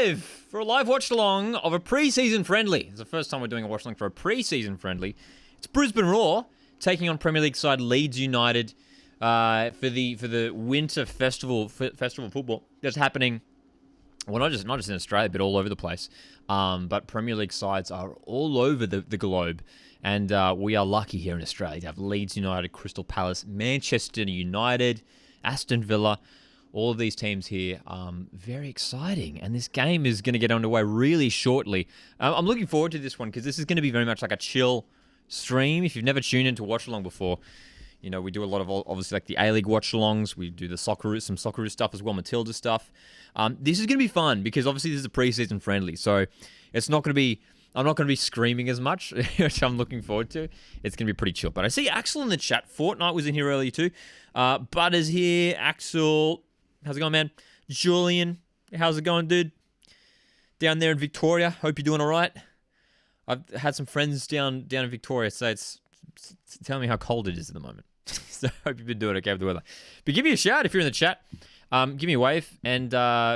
live for a live watch-along of a pre-season friendly. It's the first time we're doing a watch-along for a pre-season friendly. It's Brisbane Roar taking on Premier League side Leeds United for the winter festival football that's happening. Well, not just in Australia, but all over the place. But Premier League sides are all over the globe. And we are lucky here in Australia to have Leeds United, Crystal Palace, Manchester United, Aston Villa, all of these teams here. Very exciting. And this game is going to get underway really shortly. I'm looking forward to this one because this is going to be very much like a chill stream. If you've never tuned into Watchalong before, you know, we do a lot of, obviously, like the A-League watch-alongs. We do the some Socceroos stuff as well, Matilda stuff. This is going to be fun because, obviously, this is a pre-season friendly. So it's not going to be... I'm not going to be screaming as much, which I'm looking forward to. It's going to be pretty chill. But I see Axel in the chat. Fortnite was in here earlier too. Butter's here. Axel, how's it going, man? Julian, how's it going, dude? Down there in Victoria. Hope you're doing all right. I've had some friends down in Victoria say tell me how cold it is at the moment. So I hope you've been doing okay with the weather. But give me a shout if you're in the chat. Give me a wave. And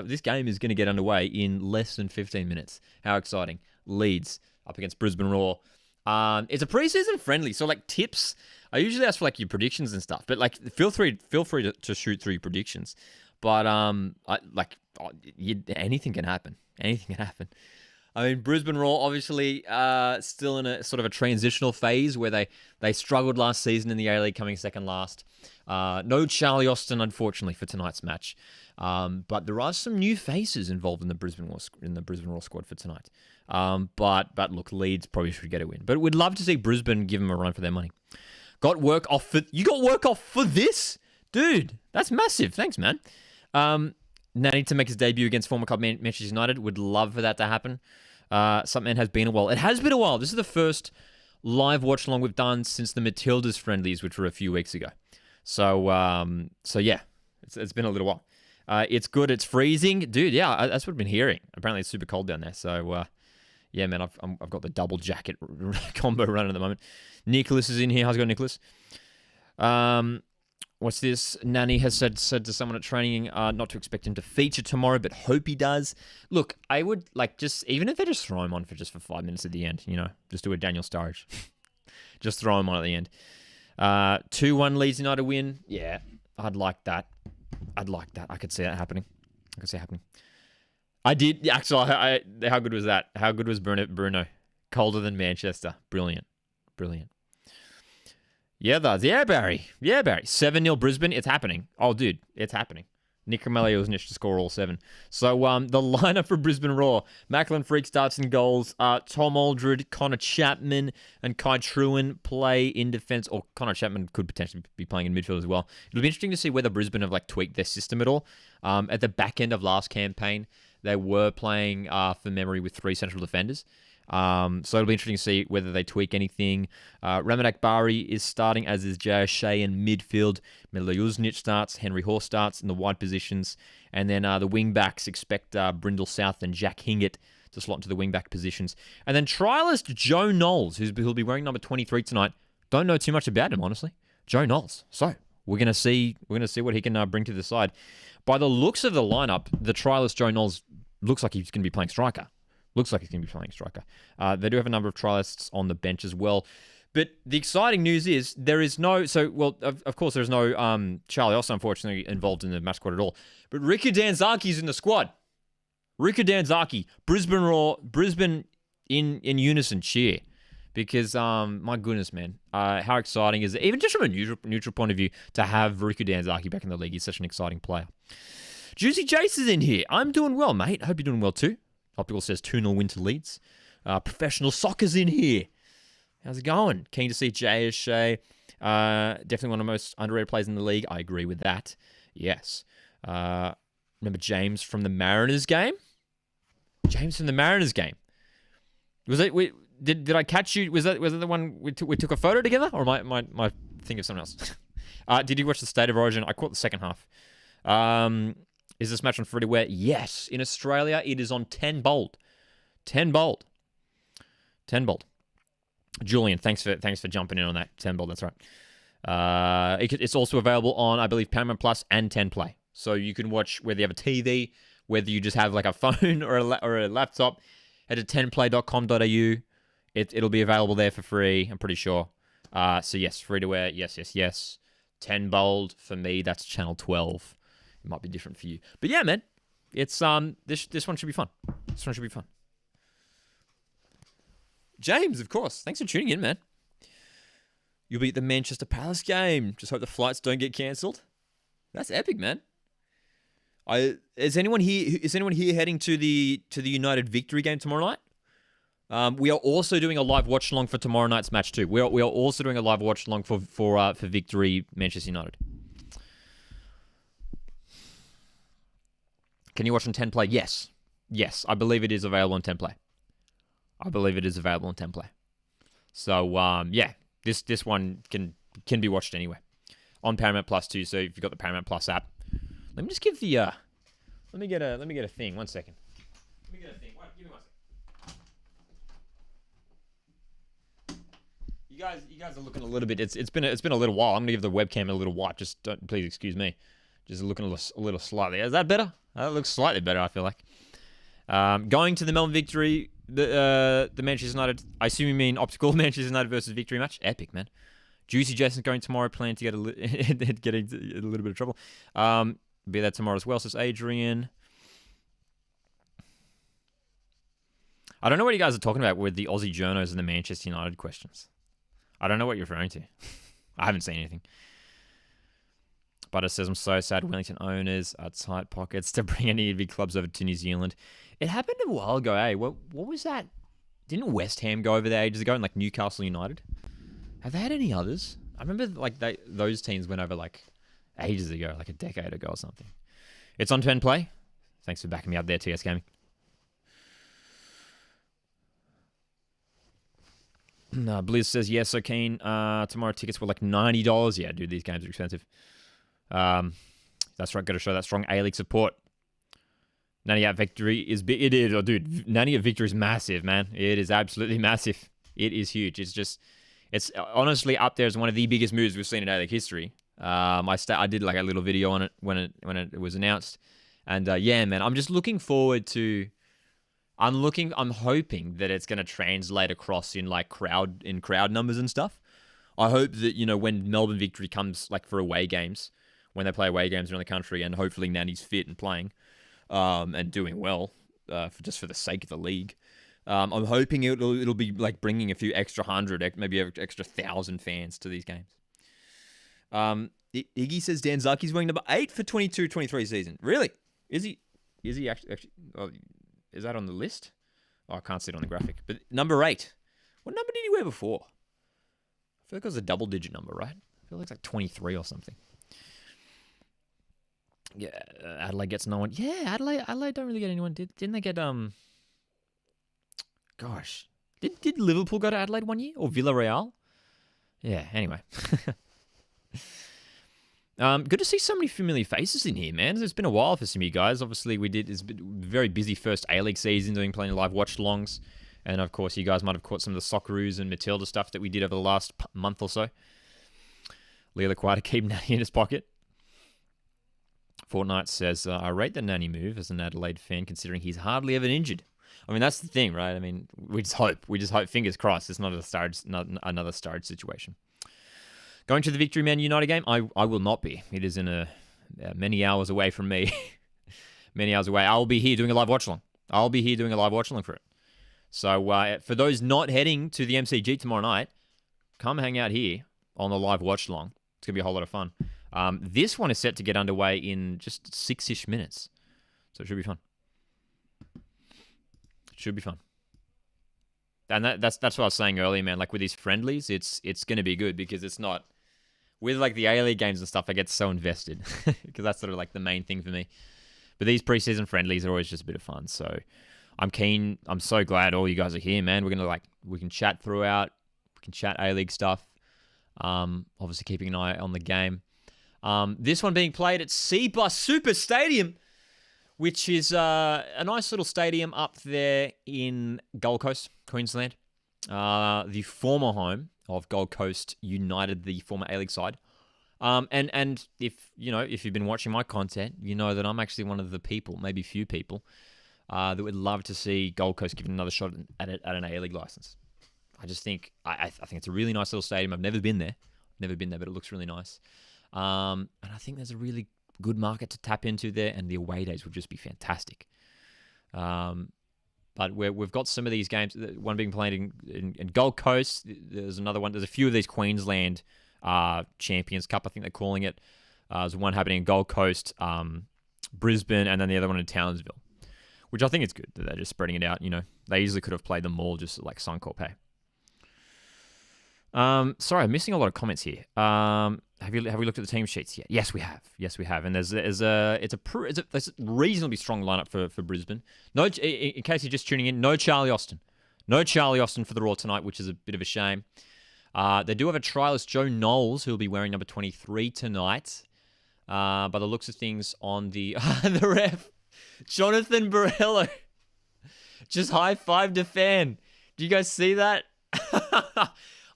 this game is going to get underway in less than 15 minutes. How exciting. Leeds up against Brisbane Roar. It's a preseason friendly, so like tips. I usually ask for like your predictions and stuff, but like feel free to shoot through your predictions. But anything can happen. Anything can happen. I mean, Brisbane Roar obviously still in a sort of a transitional phase where they struggled last season in the A-League, coming second last. No Charlie Austin, unfortunately, for tonight's match. But there are some new faces involved in the Brisbane Roar squad for tonight. But look, Leeds probably should get a win. But we'd love to see Brisbane give them a run for their money. You got work off for this? Dude, that's massive. Thanks, man. Nanny to make his debut against former club Manchester United. Would love for that to happen. Something has been a while. It has been a while. This is the first live watch along we've done since the Matildas friendlies, which were a few weeks ago. So yeah, it's been a little while. It's good. It's freezing, dude. Yeah, that's what I've been hearing. Apparently, it's super cold down there. So yeah, man, I've got the double jacket combo running at the moment. Nicholas is in here. How's it going, Nicholas? What's this? Nanny has said to someone at training not to expect him to feature tomorrow, but hope he does. Look, I would like even if they just throw him on for 5 minutes at the end, you know, just do a Daniel Sturridge. Just throw him on at the end. 2-1 Leeds United win. Yeah, I'd like that. I could see that happening. I did. Actually, how good was that? How good was Bruno? Colder than Manchester. Brilliant. Yeah, Barry. 7-0 Brisbane. It's happening. Oh, dude, it's happening. Nick Romelio to score all 7. So the lineup for Brisbane Roar. Macklin Freak starts in goals. Tom Aldred, Connor Chapman, and Kai Truan play in defence. Or Connor Chapman could potentially be playing in midfield as well. It'll be interesting to see whether Brisbane have tweaked their system at all. At the back end of last campaign, they were playing, for memory, with 3 central defenders. So it'll be interesting to see whether they tweak anything. Ramadak Bari is starting, as is Jay O'Shea in midfield. Milo Uznic starts. Henry Horse starts in the wide positions. And then the wing-backs expect Brindle South and Jack Hingett to slot into the wing-back positions. And then trialist Joe Knowles, who'll be wearing number 23 tonight. Don't know too much about him, honestly. Joe Knowles. So we're gonna see what he can bring to the side. By the looks of the lineup, the trialist Joe Knowles looks like he's going to be playing striker. They do have a number of trialists on the bench as well. But the exciting news is there is no... of course, there's no Charlie Austin, unfortunately, involved in the match squad at all. But Riku Danzaki's in the squad. Riku Danzaki. Brisbane Roar. Brisbane in unison cheer. Because, my goodness, man. How exciting is it? Even just from a neutral point of view, to have Riku Danzaki back in the league. He's such an exciting player. Juicy Jace is in here. I'm doing well, mate. Hope you're doing well too. Optical says 2-0 win to Leeds. Professional Soccer's in here. How's it going? Keen to see Jay O'Shea. Definitely one of the most underrated players in the league. I agree with that. Yes. Remember James from the Mariners game? Was it? Did I catch you? Was that the one we took a photo together, or am I thinking of someone else? Did you watch the State of Origin? I caught the second half. Is this match on free to wear? Yes. In Australia, it is on 10 bold. 10 bold. Julian, thanks for jumping in on that. 10 bold, that's right. It's also available on, I believe, Paramount Plus and 10 Play. So you can watch whether you have a TV, whether you just have like a phone or a laptop. Head to 10play.com.au. It'll be available there for free, I'm pretty sure. So yes, free to air. Yes. 10 bold for me. That's channel 12. It might be different for you, but yeah, man, it's this one should be fun. This one should be fun. James, of course. Thanks for tuning in, man. You'll be at the Manchester Palace game. Just hope the flights don't get cancelled. That's epic, man. Is anyone here heading to the United victory game tomorrow night? We are also doing a live watch along for tomorrow night's match too. We are also doing a live watch along for victory Manchester United. Can you watch on 10 Play? Yes. I believe it is available on 10 Play. So yeah, this one can be watched anywhere on Paramount Plus too. So if you've got the Paramount Plus app, let me just give the let me get a thing. 1 second. Let me get a thing. Give me 1 second. You guys are looking a little bit. It's been a little while. I'm gonna give the webcam a little wipe. Just please excuse me. Just looking a little slightly. Is that better? That looks slightly better. I feel like. Going to the Melbourne victory. The Manchester United. I assume you mean optical Manchester United versus victory match. Epic, man. Juicy Jason's going tomorrow. Plan to get into a little bit of trouble. Be there tomorrow as well. Says Adrian. I don't know what you guys are talking about with the Aussie journos and the Manchester United questions. I don't know what you're referring to. I haven't seen anything. But it says, I'm so sad Wellington owners are tight pockets to bring any big clubs over to New Zealand. It happened a while ago, eh? What was that? Didn't West Ham go over there ages ago and like Newcastle United? Have they had any others? I remember like those teams went over like ages ago, like a decade ago or something. It's on 10 Play. Thanks for backing me up there, TS Gaming. Blizz says, yes, so keen. Tomorrow tickets were like $90. Yeah, dude, these games are expensive. That's right, got to show that strong A-League support. Nanny at victory is big. It is, dude. Nanny at victory is massive, man. It is absolutely massive. It is huge. It's honestly up there as one of the biggest moves we've seen in A-League history. I did like a little video on it when it was announced, and yeah, man, I'm just looking forward to. I'm hoping that it's going to translate across in like crowd numbers and stuff. I hope that when Melbourne victory comes like for away games, when they play away games around the country, and hopefully Nanny's fit and playing. And doing well, just for the sake of the league. I'm hoping it'll be like bringing a few extra 100, maybe extra 1,000 fans to these games. Iggy says Dan Zucky's wearing number 8 for 22-23 season. Really? Is he actually? Oh, is that on the list? Oh, I can't see it on the graphic. But number 8. What number did he wear before? I feel like it was a double-digit number, right? I feel like it's like 23 or something. Yeah, Adelaide gets no one. Yeah, Adelaide don't really get anyone. Didn't they get Gosh, did Liverpool go to Adelaide one year or Villarreal? Yeah. Anyway, good to see so many familiar faces in here, man. It's been a while for some of you guys. Obviously, it's been a very busy first A-League season, doing plenty of live watch-alongs, and of course, you guys might have caught some of the Socceroos and Matilda stuff that we did over the last month or so. Leo Quata keep Nanny in his pocket. Fortnite says, I rate the Nanny move as an Adelaide fan, considering he's hardly ever injured. I mean, that's the thing, right? I mean, we just hope, fingers crossed, it's not another Sturridge situation. Going to the Victory Man United game, I will not be. It is in many hours away from me. Many hours away. I'll be here doing a live watch-along. For it. So, for those not heading to the MCG tomorrow night, come hang out here on the live watch-along. It's going to be a whole lot of fun. This one is set to get underway in just 6-ish minutes. So it should be fun. And that's what I was saying earlier, man. Like with these friendlies, it's going to be good because it's not... With like the A-League games and stuff, I get so invested because that's sort of like the main thing for me. But these preseason friendlies are always just a bit of fun. So I'm keen. I'm so glad all you guys are here, man. We can chat throughout. We can chat A-League stuff. Obviously keeping an eye on the game. This one being played at Seabus Super Stadium, which is a nice little stadium up there in Gold Coast, Queensland. The former home of Gold Coast United, the former A-League side. And if you've been watching my content, you know that I'm actually one of the people, maybe few people, that would love to see Gold Coast given another shot at an A-League license. I just think I think it's a really nice little stadium. I've never been there, but it looks really nice. And I think there's a really good market to tap into there, and the away days would just be fantastic. But we've got some of these games, one being played in Gold Coast. There's another one. There's a few of these Queensland Champions Cup, I think they're calling it. There's one happening in Gold Coast, Brisbane, and then the other one in Townsville, which I think is good that they're just spreading it out. They easily could have played them all just like Suncorp pay. Sorry, I'm missing a lot of comments here. Have we looked at the team sheets yet? Yes, we have. And there's a reasonably strong lineup for Brisbane. No, in case you're just tuning in, no Charlie Austin for the Raw tonight, which is a bit of a shame. They do have a trialist, Joe Knowles, who will be wearing number 23 tonight. By the looks of things on the the ref, Jonathan Borello just high-fived a fan. Do you guys see that?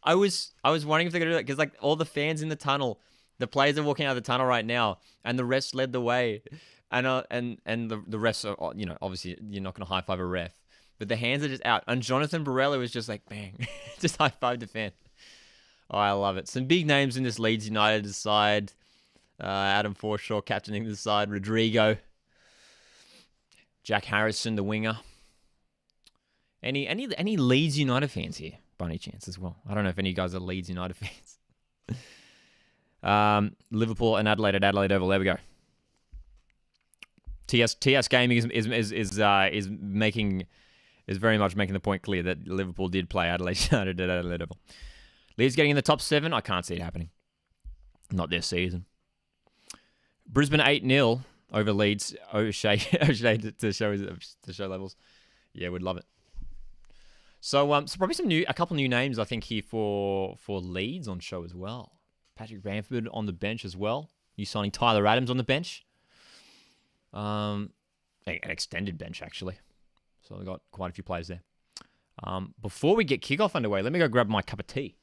I was wondering if they're gonna do that because like all the fans in the tunnel, the players are walking out of the tunnel right now, and the refs led the way, and the refs are, obviously you're not gonna high five a ref, but the hands are just out, and Jonathan Borello was just like bang, just high fived a fan. Oh, I love it. Some big names in this Leeds United side. Adam Forshaw captaining the side. Rodrigo, Jack Harrison, the winger. Any Leeds United fans here? By any chance as well. I don't know if any of you guys are Leeds United fans. Liverpool and Adelaide at Adelaide Oval. There we go. TS Gaming is very much making the point clear that Liverpool did play Adelaide United at Adelaide Oval. Leeds getting in the top 7. I can't see it happening. Not this season. Brisbane 8-0 over Leeds. O'Shea to show levels. Yeah, we'd love it. So probably a couple new names I think here for Leeds on show as well. Patrick Bamford on the bench as well. You signing Tyler Adams on the bench. An extended bench actually. So we got quite a few players there. Before we get kickoff underway, let me go grab my cup of tea.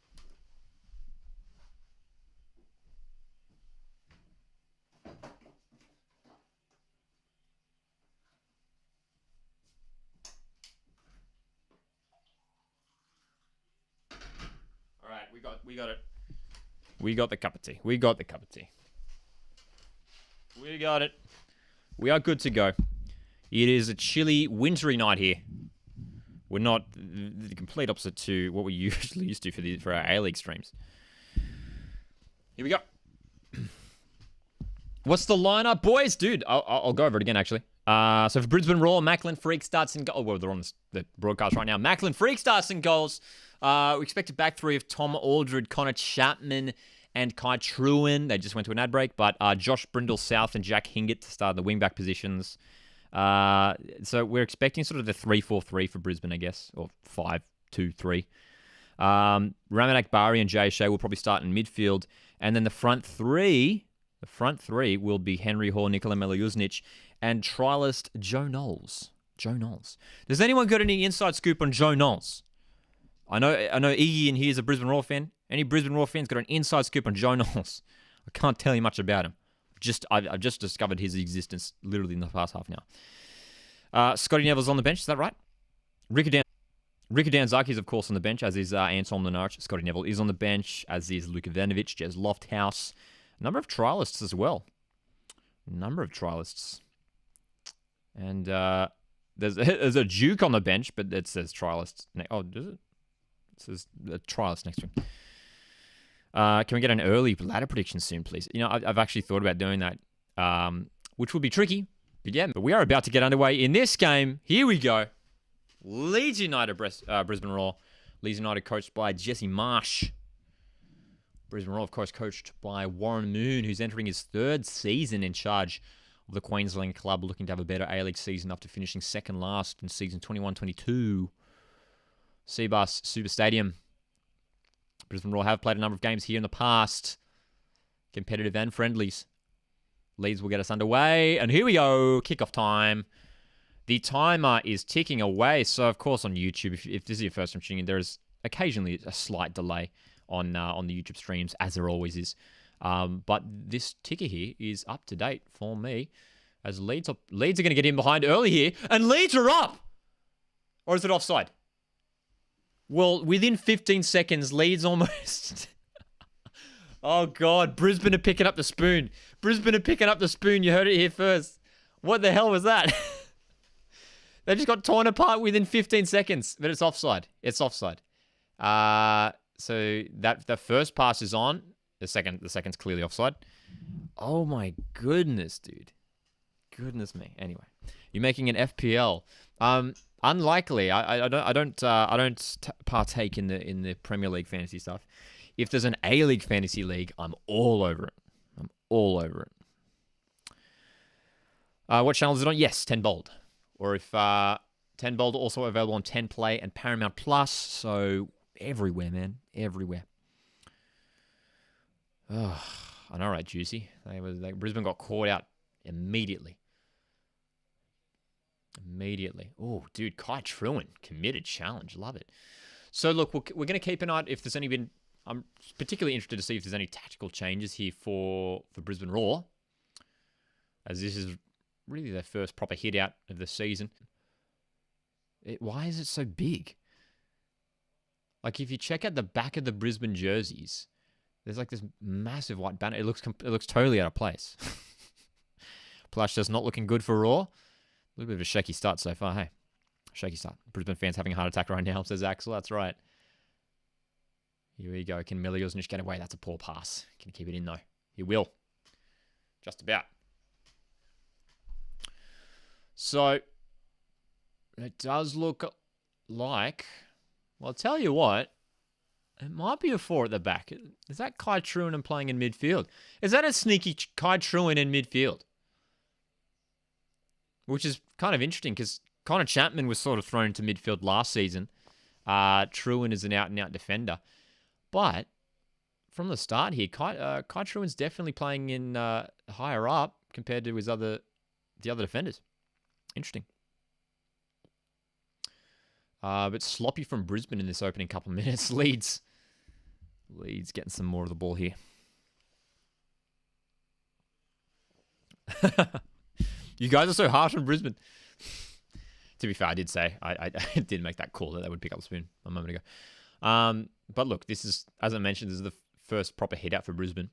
We got the cup of tea. We got it. We are good to go. It is a chilly, wintry night here. We're not the complete opposite to what we usually used to for our A-League streams. Here we go. What's the lineup, boys? Dude, I'll go over it again, actually. So for Brisbane Roar, Macklin Freak starts in goal. Oh, well, they're on the broadcast right now. Macklin Freak starts in goals. We expect a back three of Tom Aldred, Connor Chapman, and Kai Trewin. They just went to an ad break, but Josh Brindle South and Jack Hingett to start in the wingback positions. So we're expecting sort of the 3-4-3 for Brisbane, I guess, or 5-2-3. Raman Akbari and Jay Shea will probably start in midfield, and then the front three will be Henry Hall, Nikola Miljuznic, and trialist Joe Knowles. Does anyone got any inside scoop on Joe Knowles? I know Iggy in here is a Brisbane Roar fan. Any Brisbane Roar fans got an inside scoop on Joe Knowles? I can't tell you much about him. I've just discovered his existence literally in the past half an hour. Scotty Neville's on the bench, is that right? Riku Danzaki is, of course, on the bench, as is Anton Lenarch. Scotty Neville is on the bench, as is Luka Venovich, Jez Lofthouse. A number of trialists as well. And there's a Duke on the bench, but it says trialists. Oh, does it? It says a trialist next to him. Can we get an early ladder prediction soon, please? I've actually thought about doing that, which will be tricky. But we are about to get underway in this game. Here we go. Leeds United, Brisbane Roar. Leeds United coached by Jesse Marsh. Brisbane Roar, of course, coached by Warren Moon, who's entering his 3rd season in charge of the Queensland club, looking to have a better A-League season after finishing second last in season 21-22. Seabus Super Stadium. Brisbane Roar have played a number of games here in the past. Competitive and friendlies. Leeds will get us underway. And here we go. Kickoff time. The timer is ticking away. So, of course, on YouTube, if this is your first time tuning in, there is occasionally a slight delay on the YouTube streams, as there always is. But this ticker here is up to date for me, as Leeds are going to get in behind early here, and Leeds are up! Or is it offside? Well, within 15 seconds, Leeds almost... Oh, God. Brisbane are picking up the spoon. Brisbane are picking up the spoon. You heard it here first. What the hell was that? They just got torn apart within 15 seconds. But it's offside. It's offside. So that the first pass is on. The second's clearly offside. Oh, my goodness, dude. Goodness me. Anyway, you're making an FPL. Unlikely. I don't partake in the Premier League fantasy stuff. If there's an A-League fantasy league, I'm all over it. I'm all over it. What channel is it on? Yes, 10 Bold. Or if 10 Bold also available on 10 Play and Paramount Plus. So everywhere, man, everywhere. Oh, I know, right, Juicy. Brisbane got caught out immediately. Oh, dude, Kai Truin, committed challenge. Love it. So, look, we're going to keep an eye if there's any been... I'm particularly interested to see if there's any tactical changes here for Brisbane Roar, as this is really their first proper hit out of the season. Why is it so big? Like, if you check out the back of the Brisbane jerseys, there's like this massive white banner. It looks totally out of place. Plush just not looking good for Roar. A little bit of a shaky start so far, hey? Shaky start. Brisbane fans having a heart attack right now, says Axel. That's right. Here we go. Can Miliosnic get away? That's a poor pass. Can he keep it in, though? He will. Just about. So, it does look like... Well, I'll tell you what. It might be a 4 at the back. Is that Kai Truinen playing in midfield? Is that a sneaky Kai Truinen in midfield? Which is kind of interesting because Connor Chapman was sort of thrown into midfield last season. Truin is an out-and-out defender. But from the start here, Kai Truin's definitely playing in higher up compared to the other defenders. Interesting. But sloppy from Brisbane in this opening couple of minutes. Leeds getting some more of the ball here. You guys are so harsh on Brisbane. To be fair, I did say, I did make that call that they would pick up the spoon a moment ago. But look, this is, as I mentioned, this is the first proper hit out for Brisbane.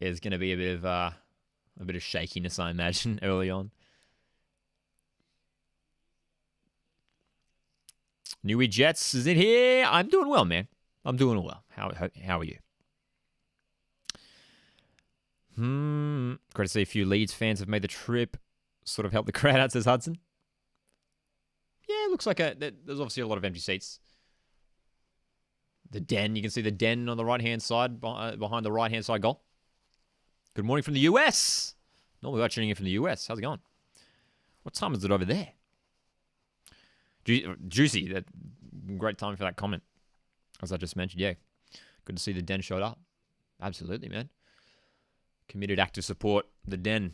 There's going to be a bit of shakiness, I imagine, early on. Newey Jets is in here. I'm doing well, man. I'm doing well. How are you? Great to see a few Leeds fans have made the trip. Sort of helped the crowd out, says Hudson. Yeah, it looks like there's obviously a lot of empty seats. The Den, you can see the Den on the right-hand side, behind the right-hand side goal. Good morning from the US. Normally we're tuning in from the US. How's it going? What time is it over there? Juicy, that great time for that comment. As I just mentioned, yeah. Good to see the Den showed up. Absolutely, man. Committed active support, the Den.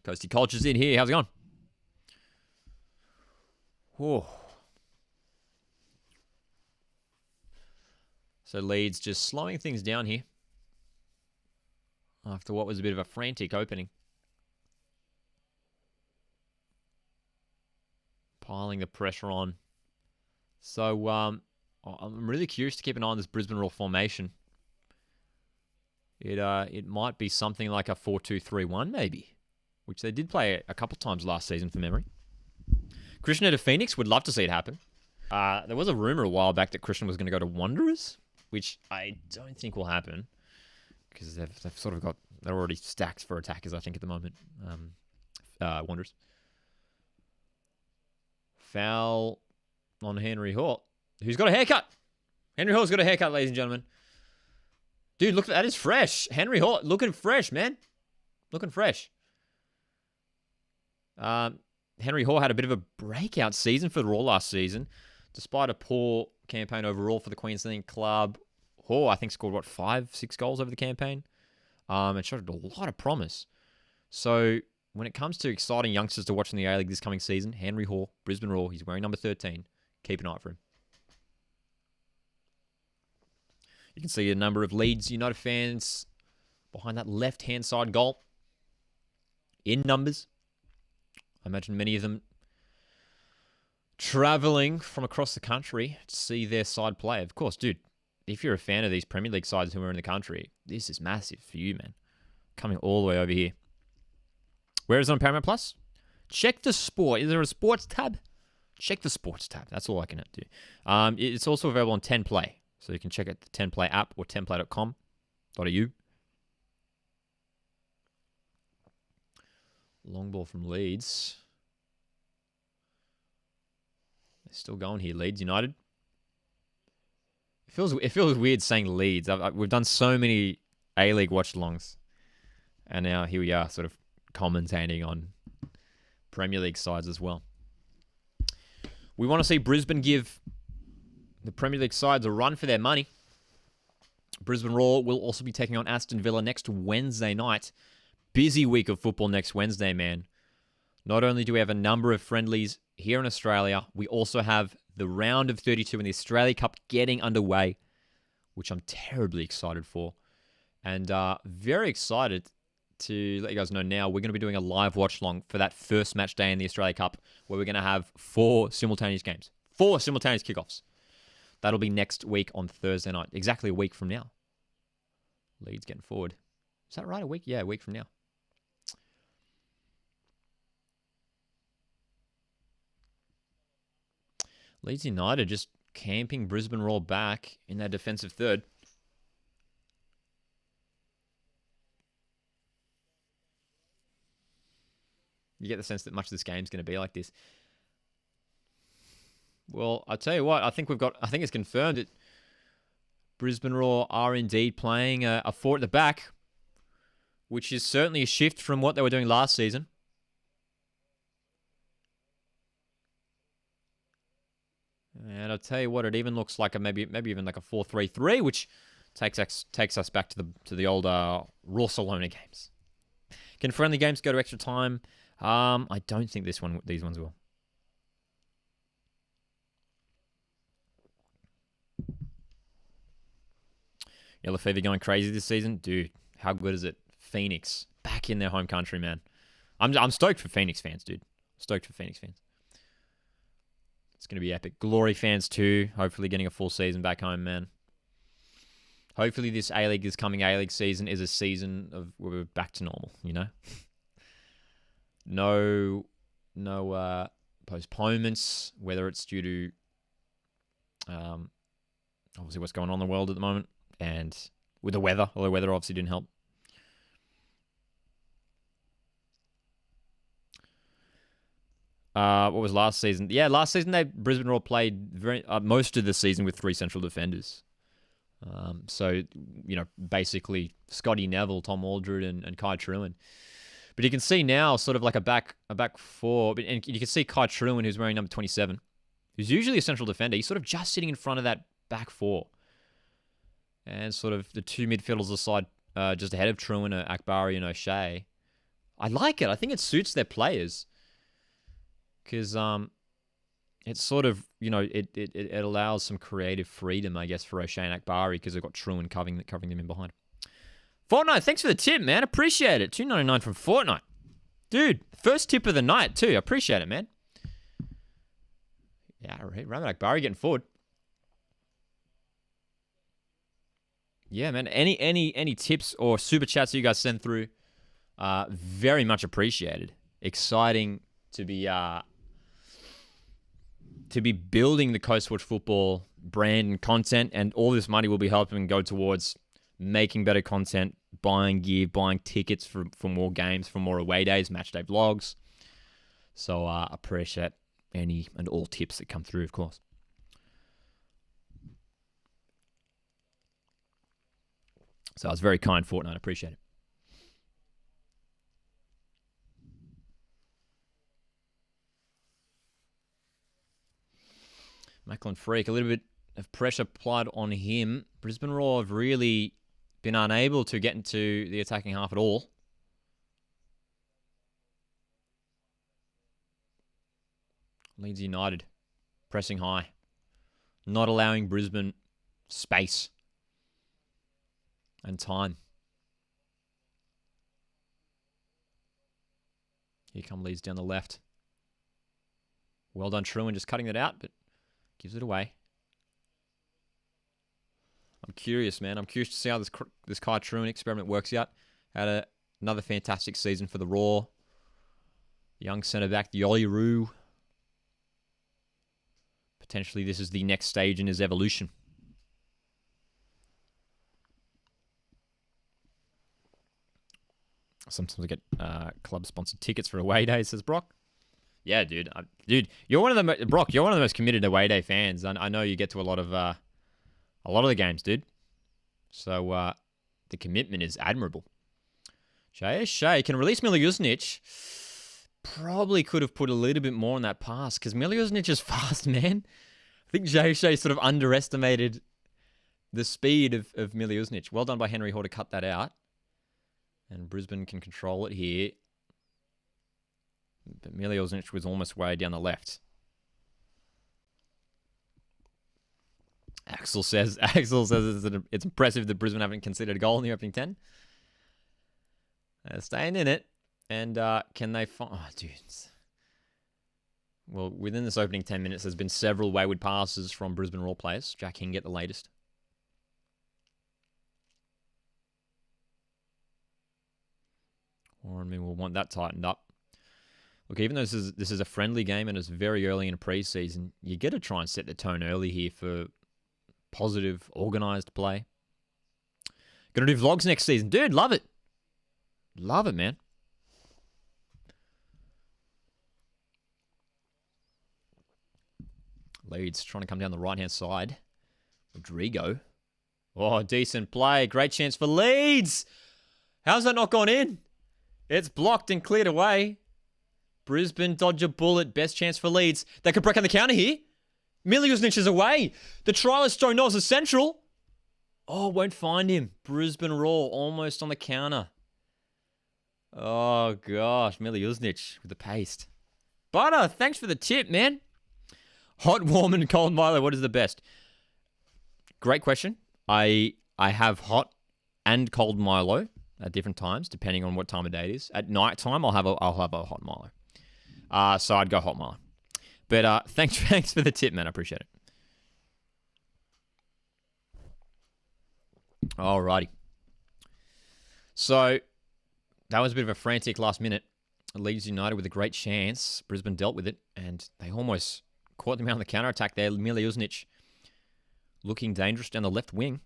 Coasty Culture's in here. How's it going? Whoa. So Leeds just slowing things down here after what was a bit of a frantic opening. Piling the pressure on. So I'm really curious to keep an eye on this Brisbane Roar formation. It might be something like a 4-2-3-1 maybe, which they did play a couple times last season from memory. Krishna to Phoenix, would love to see it happen. There was a rumor a while back that Krishna was going to go to Wanderers, which I don't think will happen because they've sort of they're already stacked for attackers, I think, at the moment. Wanderers. Foul on Henry Hall, who's got a haircut. Henry Hall's got a haircut, ladies and gentlemen. Dude, look, that is fresh. Henry Hall, looking fresh, man. Looking fresh. Henry Hall had a bit of a breakout season for the Raw last season. Despite a poor campaign overall for the Queensland club, Hall, I think, scored, 5-6 goals over the campaign? And showed a lot of promise. So, when it comes to exciting youngsters to watch in the A-League this coming season, Henry Hall, Brisbane Roar, he's wearing number 13. Keep an eye out for him. You can see a number of Leeds United fans behind that left-hand side goal in numbers. I imagine many of them travelling from across the country to see their side play. Of course, dude, if you're a fan of these Premier League sides who are in the country, this is massive for you, man. Coming all the way over here. Where is it on Paramount Plus? Check the sport. Is there a sports tab? Check the sports tab. That's all I can do. It's also available on 10 Play. So you can check out the 10 Play app or 10play.com.au. Long ball from Leeds. They're still going here. Leeds United. It feels weird saying Leeds. We've done so many A-League watch-alongs. And now here we are sort of commentating on Premier League sides as well. We want to see Brisbane give the Premier League sides a run for their money. Brisbane Roar will also be taking on Aston Villa next Wednesday night. Busy week of football next Wednesday, man. Not only do we have a number of friendlies here in Australia, we also have the round of 32 in the Australia Cup getting underway, which I'm terribly excited for. And very excited to let you guys know now, we're going to be doing a live watch-along for that first match day in the Australia Cup, where we're going to have 4 simultaneous games. 4 simultaneous kickoffs. That'll be next week on Thursday night. Exactly a week from now. Leeds getting forward. Is that right? A week? Yeah, a week from now. Leeds United just camping Brisbane Roar back in their defensive third. You get the sense that much of this game's going to be like this. Well, I'll tell you what, I think it's confirmed that Brisbane Roar are indeed playing a 4 at the back, which is certainly a shift from what they were doing last season. And I'll tell you what, it even looks like maybe even like a 4-3-3, which takes us back to the old Watchalong games. Can friendly games go to extra time? I don't think these ones will. Yellow Fever going crazy this season, dude. How good is it? Phoenix back in their home country, man. I'm stoked for Phoenix fans, dude. Stoked for Phoenix fans. It's going to be epic. Glory fans too. Hopefully getting a full season back home, man. Hopefully this coming A-League season is a season of where we're back to normal, you know? No postponements, whether it's due to obviously what's going on in the world at the moment and with the weather, although the weather obviously didn't help. What was last season? Yeah, last season Brisbane Roar played most of the season with 3 central defenders. So, basically Scotty Neville, Tom Aldred, and Kai Truin. But you can see now sort of like a back 4. And you can see Kai Truin, who's wearing number 27, who's usually a central defender. He's sort of just sitting in front of that back 4. And sort of the 2 midfielders aside, just ahead of Truin, Akbari and O'Shea. I like it. I think it suits their players. Because it's sort of, it allows some creative freedom, I guess, for O'Shea and Akbari because they've got Truin covering them in behind. Fortnite, thanks for the tip, man. Appreciate it. $2.99 from Fortnite. Dude, first tip of the night, too. Appreciate it, man. Yeah, Ramat Akbari getting forward. Yeah, man. Any tips or super chats that you guys send through, very much appreciated. Exciting to be building the Coastwatch Football brand and content, and all this money will be helping go towards making better content, buying gear, buying tickets for more games, for more away days, match day vlogs. So I appreciate any and all tips that come through, of course. So I was very kind, Fortnite. I appreciate it. Macklin Freak, a little bit of pressure applied on him. Brisbane Roar have really been unable to get into the attacking half at all. Leeds United pressing high, not allowing Brisbane space. and time. Here come Leeds down the left. Well done, Truman, just cutting it out, but gives it away. I'm curious, man. I'm curious to see how this Kai Truman experiment works out. Had another fantastic season for the Raw. Young centre-back, the Oiru. Potentially this is the next stage in his evolution. Sometimes I get club-sponsored tickets for away days, says Brock. Yeah, dude. You're one of the Brock. You're one of the most committed away day fans. I know you get to a lot of the games, dude. So the commitment is admirable. Shea can release Miljuznic. Probably could have put a little bit more on that pass because Miljuznic is fast, man. I think Shea sort of underestimated the speed of Miljuznic. Well done by Henry Hall to cut that out. And Brisbane can control it here. But Miljuznic was almost way down the left. Axel says it's impressive that Brisbane haven't considered a goal in the opening 10. Staying in it. And can they find... Oh, dude. Well, within this opening 10 minutes, there's been several wayward passes from Brisbane Roar players. Jack Hingett, the latest. Warren will want that tightened up. Look, even though this is a friendly game and it's very early in a preseason, you got to try and set the tone early here for positive, organised play. Gonna do vlogs next season. Dude, love it. Love it, man. Leeds trying to come down the right-hand side. Rodrigo. Oh, decent play. Great chance for Leeds. How's that not gone in? It's blocked and cleared away. Brisbane dodge a bullet. Best chance for Leeds. They could break on the counter here. Miljuznic is away. The trialist Joe Knowles is central. Oh, won't find him. Brisbane Roar almost on the counter. Oh, gosh. Miljuznic with the paste. Butter, thanks for the tip, man. Hot, warm, and cold Milo, what is the best? Great question. I have hot and cold Milo at different times, depending on what time of day it is. At night time, I'll have a hot Milo. So I'd go hot Milo. But thanks for the tip, man. I appreciate it. Alrighty. So that was a bit of a frantic last minute. Leeds United with a great chance. Brisbane dealt with it, and they almost caught them out on the counter-attack there. Miljuznic looking dangerous down the left wing.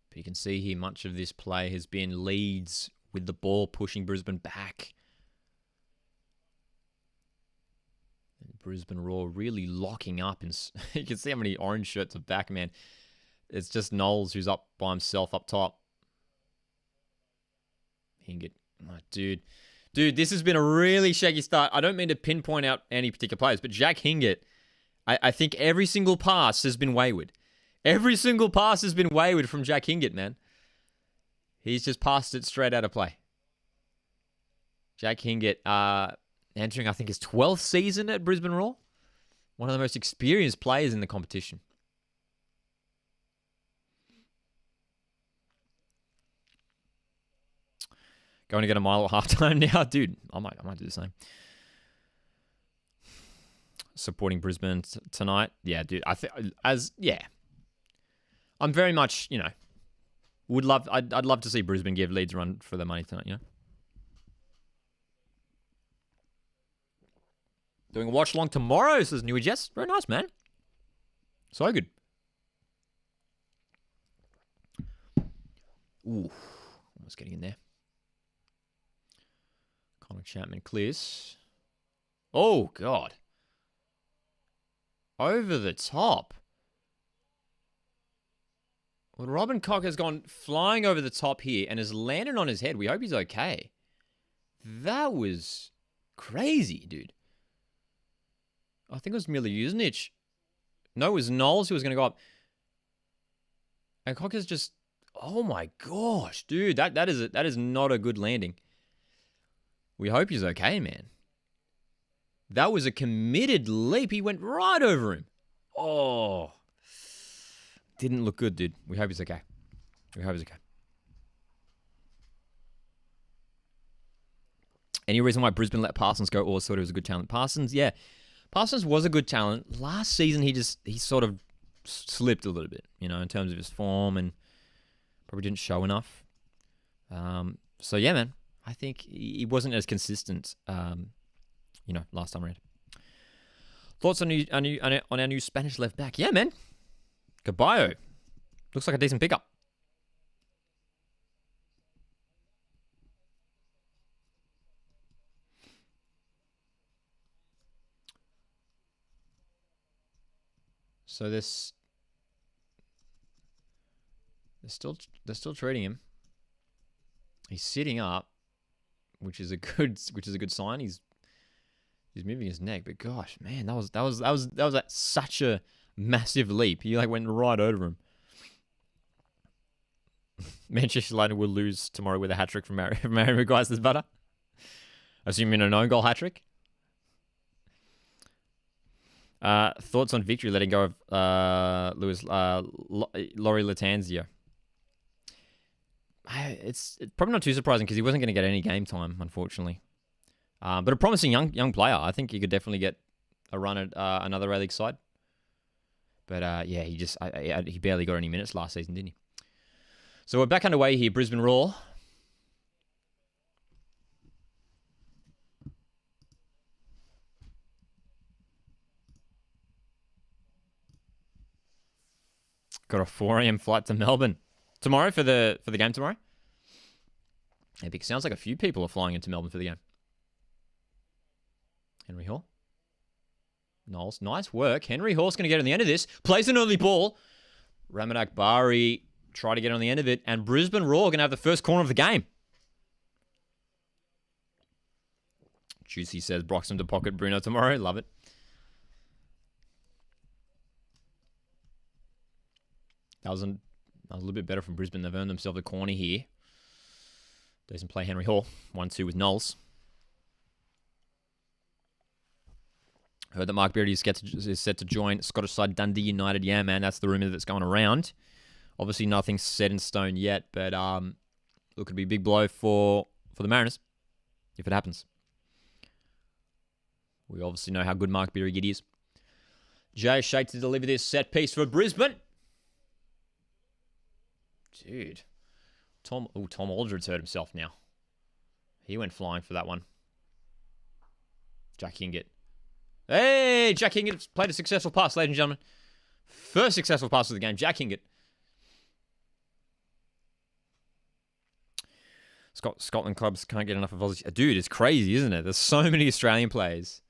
But you can see here much of this play has been Leeds with the ball pushing Brisbane back. And Brisbane Roar really locking up. And you can see how many orange shirts are back, man. It's just Knowles who's up by himself up top. Hingett. Oh, dude, this has been a really shaky start. I don't mean to pinpoint out any particular players, but Jack Hingett, I think every single pass has been wayward. Every single pass has been wayward from Jack Hingett, man. He's just passed it straight out of play. Jack Hingett entering, I think, his 12th season at Brisbane Roar. One of the most experienced players in the competition. Going to get a mile at halftime now. Dude, I might do the same. Supporting Brisbane tonight. Yeah, dude. I'm very much, I'd love to see Brisbane give Leeds a run for their money tonight, Doing a watch along tomorrow, says Newy Jess. Very nice, man. So good. Ooh, almost getting in there. Connor Chapman clears. Oh, God. Over the top. Well, Robin Cock has gone flying over the top here and has landed on his head. We hope he's okay. That was crazy, dude. I think it was Miljuznic. No, it was Knowles who was going to go up. And Cock is just... Oh, my gosh, dude. That is not a good landing. We hope he's okay, man. That was a committed leap. He went right over him. Oh. didn't look good, dude. We hope he's okay. We hope he's okay. Any reason why Brisbane let Parsons go? Or thought he was a good talent? Parsons, yeah. Parsons was a good talent. Last season, he sort of slipped a little bit, in terms of his form, and probably didn't show enough. So yeah, man, I think he wasn't as consistent, last time around. Thoughts on our new Spanish left back? Yeah, man. Caballo. Looks like a decent pickup. So they're still trading him. He's sitting up, which is a good sign. He's moving his neck, but gosh, man, that was such a massive leap. He went right over him. Manchester United will lose tomorrow with a hat trick from Harry Maguire's butter. Assuming an own goal hat trick. Thoughts on victory letting go of Laurie Latanzio? It's probably not too surprising because he wasn't going to get any game time, unfortunately. But a promising young player. I think he could definitely get a run at another A-League side. But he barely got any minutes last season, didn't he? So we're back underway here, Brisbane Roar. Got a 4 a.m. flight to Melbourne tomorrow for the game tomorrow. Epic. Sounds like a few people are flying into Melbourne for the game. Henry Hall. Knowles. Nice work. Henry Hall's going to get on the end of this. Plays an early ball. Ramadak Bari try to get on the end of it. And Brisbane Roar going to have the first corner of the game. Juicy says Broxham to pocket Bruno tomorrow. Love it. That was a little bit better from Brisbane. They've earned themselves a corner here. Doesn't play Henry Hall. 1-2 with Knowles. Heard that Mark Beattie is set to join Scottish side Dundee United. Yeah, man, that's the rumour that's going around. Obviously, nothing's set in stone yet, but it could be a big blow for the Mariners if it happens. We obviously know how good Mark Beattie is. Jay Shake to deliver this set piece for Brisbane. Dude. Tom Aldred's hurt himself now. He went flying for that one. Jack Hingett. Hey, Jack Hingett played a successful pass, ladies and gentlemen. First successful pass of the game, Jack Hingett. Scotland clubs can't get enough of Aussie. Dude, it's crazy, isn't it? There's so many Australian players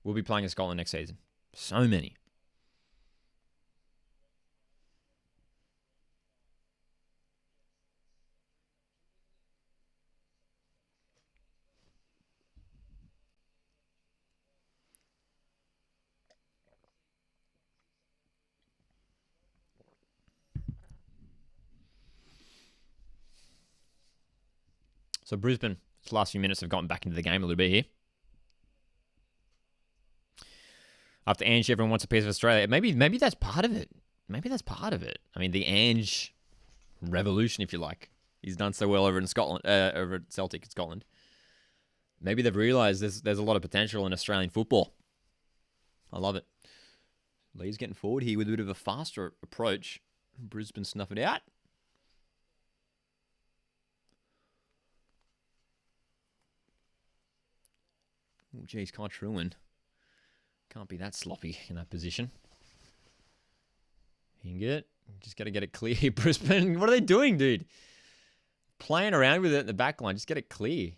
will be playing in Scotland next season. So many. So Brisbane, this last few minutes, have gotten back into the game a little bit here. After Ange, everyone wants a piece of Australia. Maybe that's part of it. Maybe that's part of it. I mean, the Ange revolution, if you like. He's done so well over in Scotland, over at Celtic in Scotland. Maybe they've realised there's a lot of potential in Australian football. I love it. Lee's getting forward here with a bit of a faster approach. Brisbane snuff it out. Oh, geez, Truin. Can't be that sloppy in that position. Hingett. Just got to get it clear. Brisbane, what are they doing, dude? Playing around with it in the back line. Just get it clear.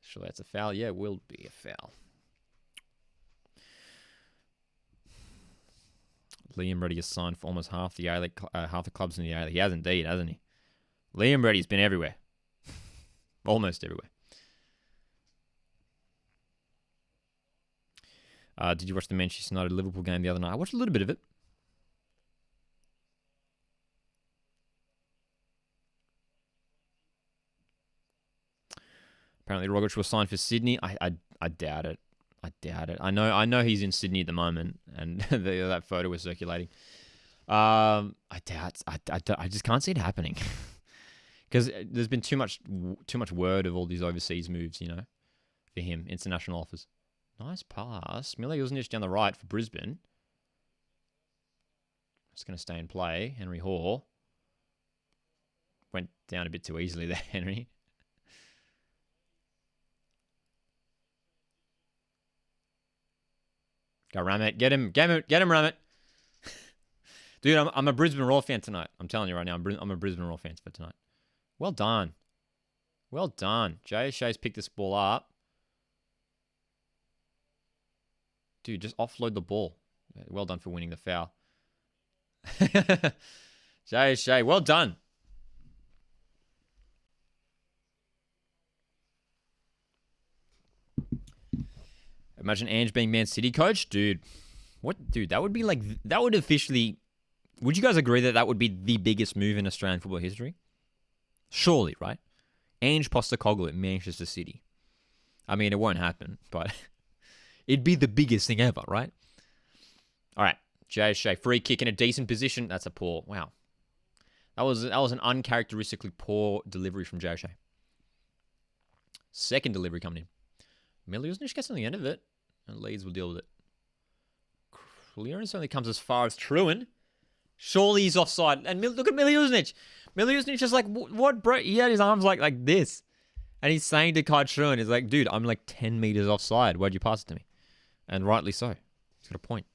Surely that's a foul. Yeah, it will be a foul. Liam Reddy has signed for almost half the A-League, half the clubs in the A-League. He has indeed, hasn't he? Liam Reddy's been everywhere. Almost everywhere. Did you watch the Manchester United Liverpool game the other night? I watched a little bit of it. Apparently, Rogic was signed for Sydney. I doubt it. I doubt it. I know he's in Sydney at the moment, and that photo was circulating. I doubt. I just can't see it happening because there's been too much word of all these overseas moves. For him, international offers. Nice pass. Mile Jurnic down the right for Brisbane. Just going to stay in play. Henry Hall went down a bit too easily there. Henry. Go Ramit. Get him, Ramit. Dude, I'm a Brisbane Roar fan tonight. I'm telling you right now, I'm a Brisbane Roar fan for tonight. Well done. Well done. Jay O'Shea's picked this ball up. Dude, just offload the ball. Well done for winning the foul. Jay O'Shea, well done. Imagine Ange being Man City coach. Dude, that would be like, that would officially, would you guys agree that would be the biggest move in Australian football history? Surely, right? Ange Postecoglou at Manchester City. I mean, it won't happen, but it'd be the biggest thing ever, right? All right, Jay O'Shea, free kick in a decent position. That's a poor, wow. That was an uncharacteristically poor delivery from Jay O'Shea. Second delivery coming in. Mile Jurnic gets on the end of it, and Leeds will deal with it. Clearance only comes as far as Truan. Surely he's offside. And look at Mile Jurnic. Mile Jurnic just like, what, bro? He had his arms like this. And he's saying to Kai Truan, he's like, dude, I'm like 10 meters offside. Why'd you pass it to me? And rightly so. He's got a point.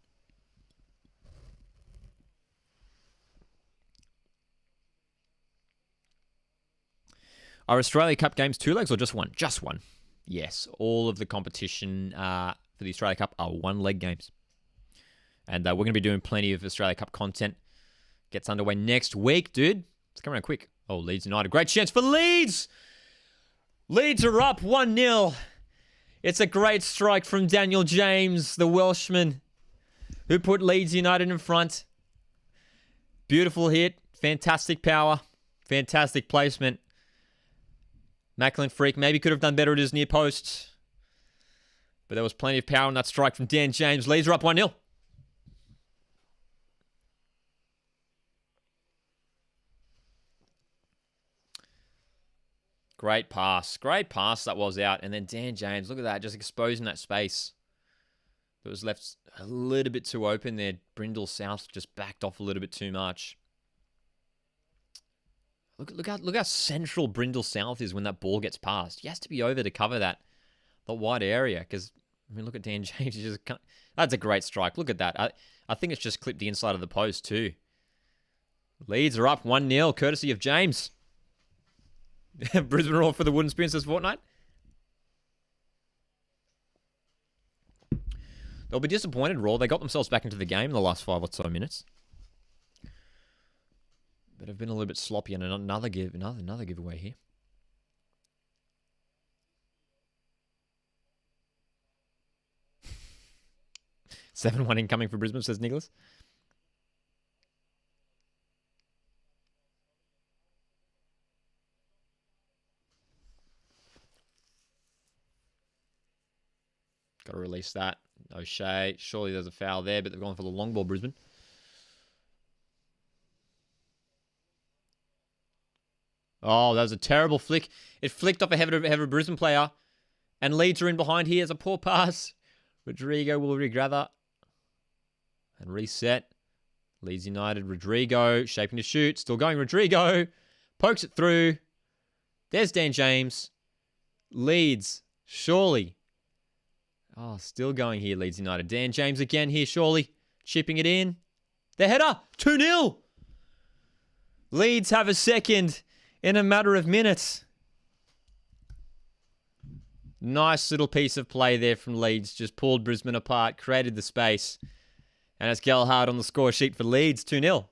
Are Australia Cup games 2 legs or just one? Just one. Yes, all of the competition for the Australia Cup are 1-leg games. And we're going to be doing plenty of Australia Cup content. Gets underway next week, dude. It's coming around quick. Oh, Leeds United. Great chance for Leeds. Leeds are up 1-0. It's a great strike from Daniel James, the Welshman, who put Leeds United in front. Beautiful hit. Fantastic power. Fantastic placement. Macklin Freak maybe could have done better at his near post. But there was plenty of power in that strike from Dan James. Leeds are up 1-0. Great pass. Great pass that was out. And then Dan James, look at that, just exposing that space. That was left a little bit too open there. Brindle South just backed off a little bit too much. Look how central Brindle South is when that ball gets passed. He has to be over to cover the wide area. Because, I mean, look at Dan James. That's a great strike. Look at that. I think it's just clipped the inside of the post too. Leeds are up 1-0, courtesy of James. Brisbane Roar for the Wooden Spoons this fortnight. They'll be disappointed, Raw. They got themselves back into the game in the last 5 or so minutes. But have been a little bit sloppy and another giveaway here. "7-1 incoming for Brisbane," says Nicholas. Got to release that. O'Shea. Surely there's a foul there, but they've gone for the long ball, Brisbane. Oh, that was a terrible flick. It flicked off a heavy Brisbane player. And Leeds are in behind here as a poor pass. Rodrigo will regather. And reset. Leeds United. Rodrigo shaping to shoot. Still going. Rodrigo pokes it through. There's Dan James. Leeds. Surely. Oh, still going here, Leeds United. Dan James again here, surely. Chipping it in. The header. 2-0. Leeds have a second in a matter of minutes. Nice little piece of play there from Leeds. Just pulled Brisbane apart, created the space. And it's Gelhardt on the score sheet for Leeds. 2-0.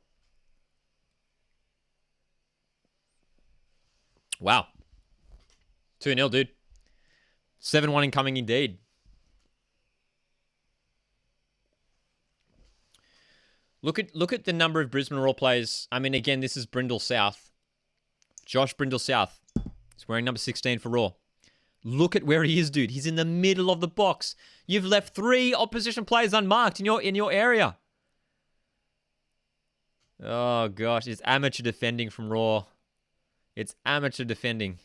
Wow. 2-0, dude. 7-1 incoming indeed. Look at the number of Brisbane Roar players. I mean, again, this is Brindle South. Josh Brindle South. He's wearing number 16 for Roar. Look at where he is, dude. He's in the middle of the box. You've left 3 opposition players unmarked in your area. Oh, gosh. It's amateur defending from Raw. It's amateur defending.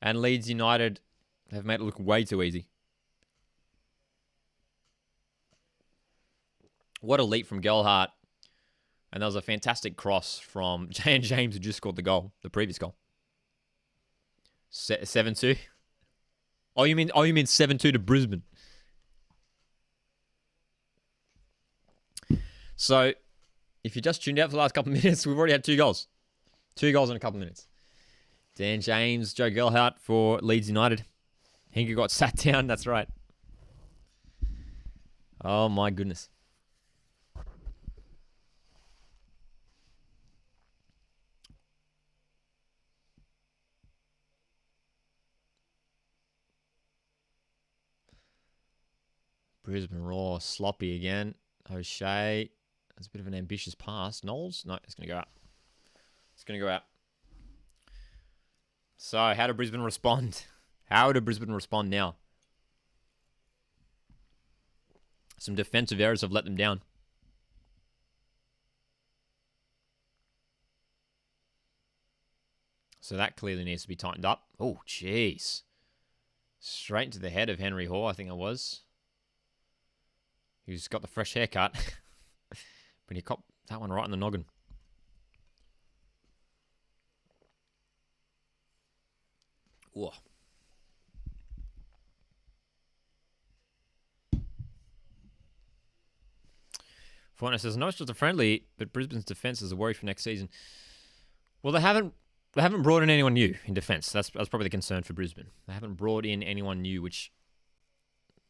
And Leeds United have made it look way too easy. What a leap from Gelhardt. And that was a fantastic cross from Jan James, who just scored the goal, the previous goal. 7-2. Oh, you mean 7-2 to Brisbane? So, if you just tuned out for the last couple of minutes, we've already had 2 goals. 2 goals in a couple of minutes. Dan James, Joe Gelhardt for Leeds United. Hinker got sat down, that's right. Oh my goodness. Brisbane Raw, sloppy again. O'Shea, that's a bit of an ambitious pass. Knowles? No, it's going to go out. It's going to go out. So, how did Brisbane respond? How did Brisbane respond now? Some defensive errors have let them down. So that clearly needs to be tightened up. Oh, jeez. Straight into the head of Henry Hall, I think it was. He's got the fresh haircut. But he copped that one right in the noggin. Whoa. Fortnite says, no, it's just a friendly, but Brisbane's defence is a worry for next season. Well, they haven't brought in anyone new in defence. That's probably the concern for Brisbane. They haven't brought in anyone new, which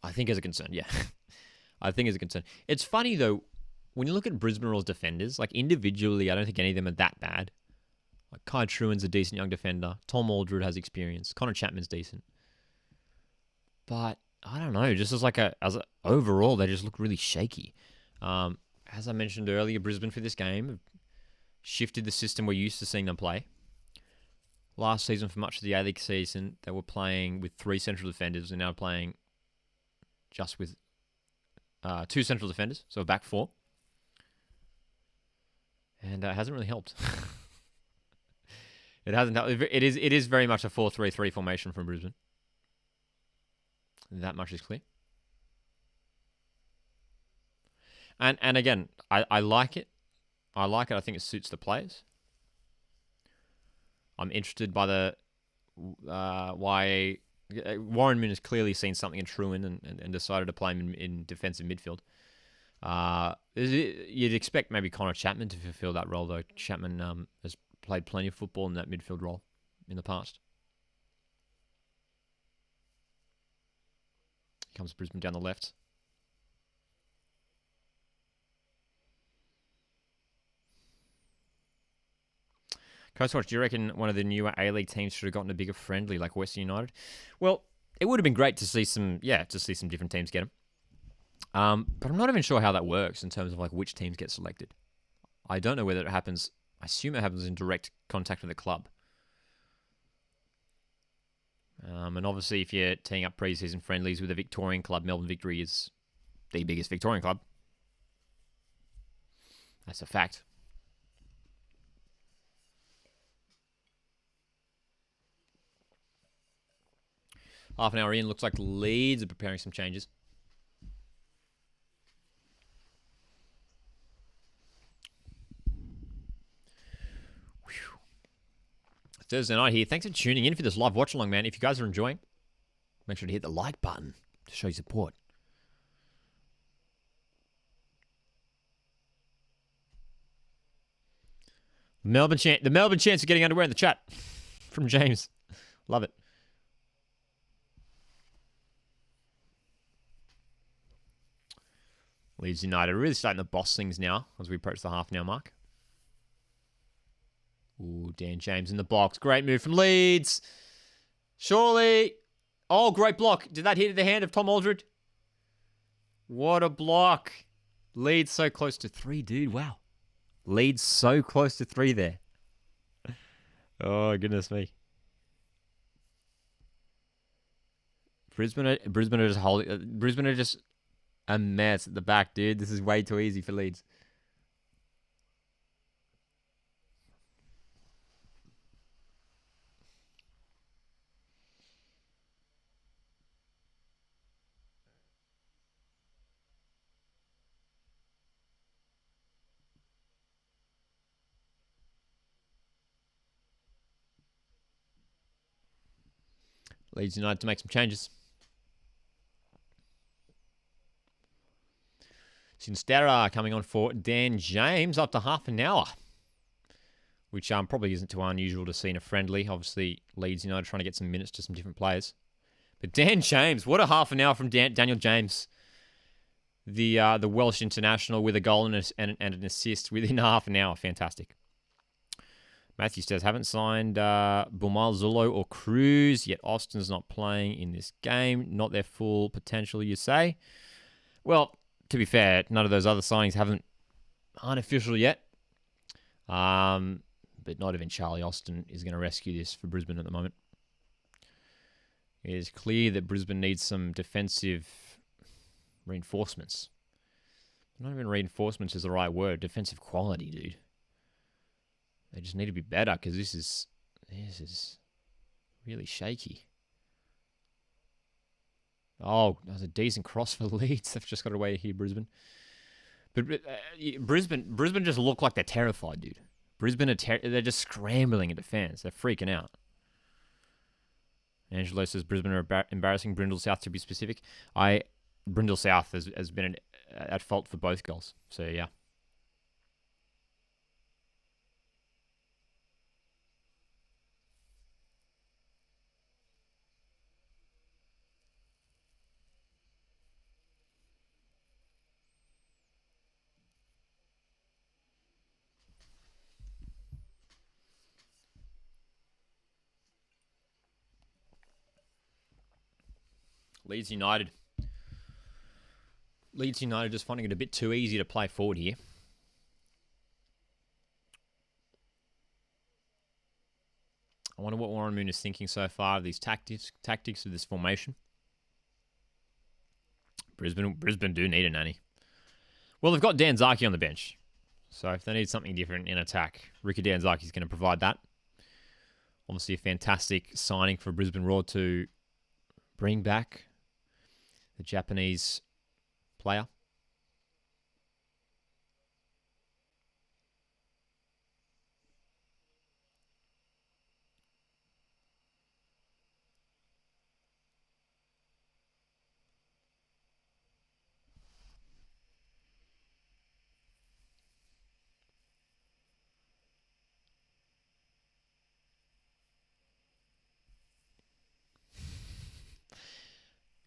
I think is a concern, yeah. I think is a concern. It's funny, though, when you look at Brisbane Roar's defenders, like individually, I don't think any of them are that bad. Like Kai Truan's a decent young defender. Tom Aldred has experience. Connor Chapman's decent. But, I don't know, just overall, they just look really shaky. As I mentioned earlier, Brisbane for this game have shifted the system we're used to seeing them play. Last season, for much of the A-League season, they were playing with 3 central defenders. They're now playing just with 2 central defenders, so a back 4. And it hasn't really helped. It hasn't helped. It is very much a 4-3-3 formation from Brisbane. That much is clear. And again, I like it. I like it. I think it suits the players. I'm interested by the why Warren Moon has clearly seen something in Truan and decided to play him in defensive midfield. You'd expect maybe Connor Chapman to fulfill that role, though. Chapman has played plenty of football in that midfield role in the past. Here comes Brisbane down the left. Coach Watch, do you reckon one of the newer A-League teams should have gotten a bigger friendly like Western United? Well, it would have been great to see some different teams get them. But I'm not even sure how that works in terms of like which teams get selected. I don't know whether it happens. I assume it happens in direct contact with the club. And obviously, if you're teeing up pre-season friendlies with a Victorian club, Melbourne Victory is the biggest Victorian club. That's a fact. Half an hour in, looks like Leeds are preparing some changes. Whew. Thursday night here. Thanks for tuning in for this live watch-along, man. If you guys are enjoying, make sure to hit the like button to show your support. The Melbourne chance of getting underwear in the chat from James. Love it. Leeds United are really starting to boss things now as we approach the half an hour mark. Ooh, Dan James in the box. Great move from Leeds. Surely. Oh, great block. Did that hit the hand of Tom Aldred? What a block. Leeds so close to 3, dude. Wow. Leeds so close to 3 there. Oh, goodness me. Brisbane are just a mess at the back, dude. This is way too easy for Leeds. Leeds United to make some changes. Sinstera coming on for Dan James after half an hour, which probably isn't too unusual to see in a friendly. Obviously, Leeds United trying to get some minutes to some different players. But Dan James, what a half an hour from Daniel James, the Welsh international, with a goal and an assist within half an hour. Fantastic. Matthew says, haven't signed Bumal, Zulo or Cruz, yet Austin's not playing in this game. Not their full potential, you say? Well, to be fair, none of those other signings aren't official yet. But not even Charlie Austin is going to rescue this for Brisbane at the moment. It is clear that Brisbane needs some defensive reinforcements. Not even reinforcements is the right word. Defensive quality, dude. They just need to be better because this is really shaky. Oh, that was a decent cross for Leeds. They've just got away here, Brisbane. But Brisbane just look like they're terrified, dude. Brisbane they're just scrambling at defense. They're freaking out. Angelo says Brisbane are embarrassing. Brindle South, to be specific. Brindle South has been at fault for both goals. So yeah. Leeds United just finding it a bit too easy to play forward here. I wonder what Warren Moon is thinking so far of these tactics of this formation. Brisbane do need a nanny. Well, they've got Danzaki on the bench. So if they need something different in attack, Ricky Danzaki is going to provide that. Obviously a fantastic signing for Brisbane Roar to bring back the Japanese player.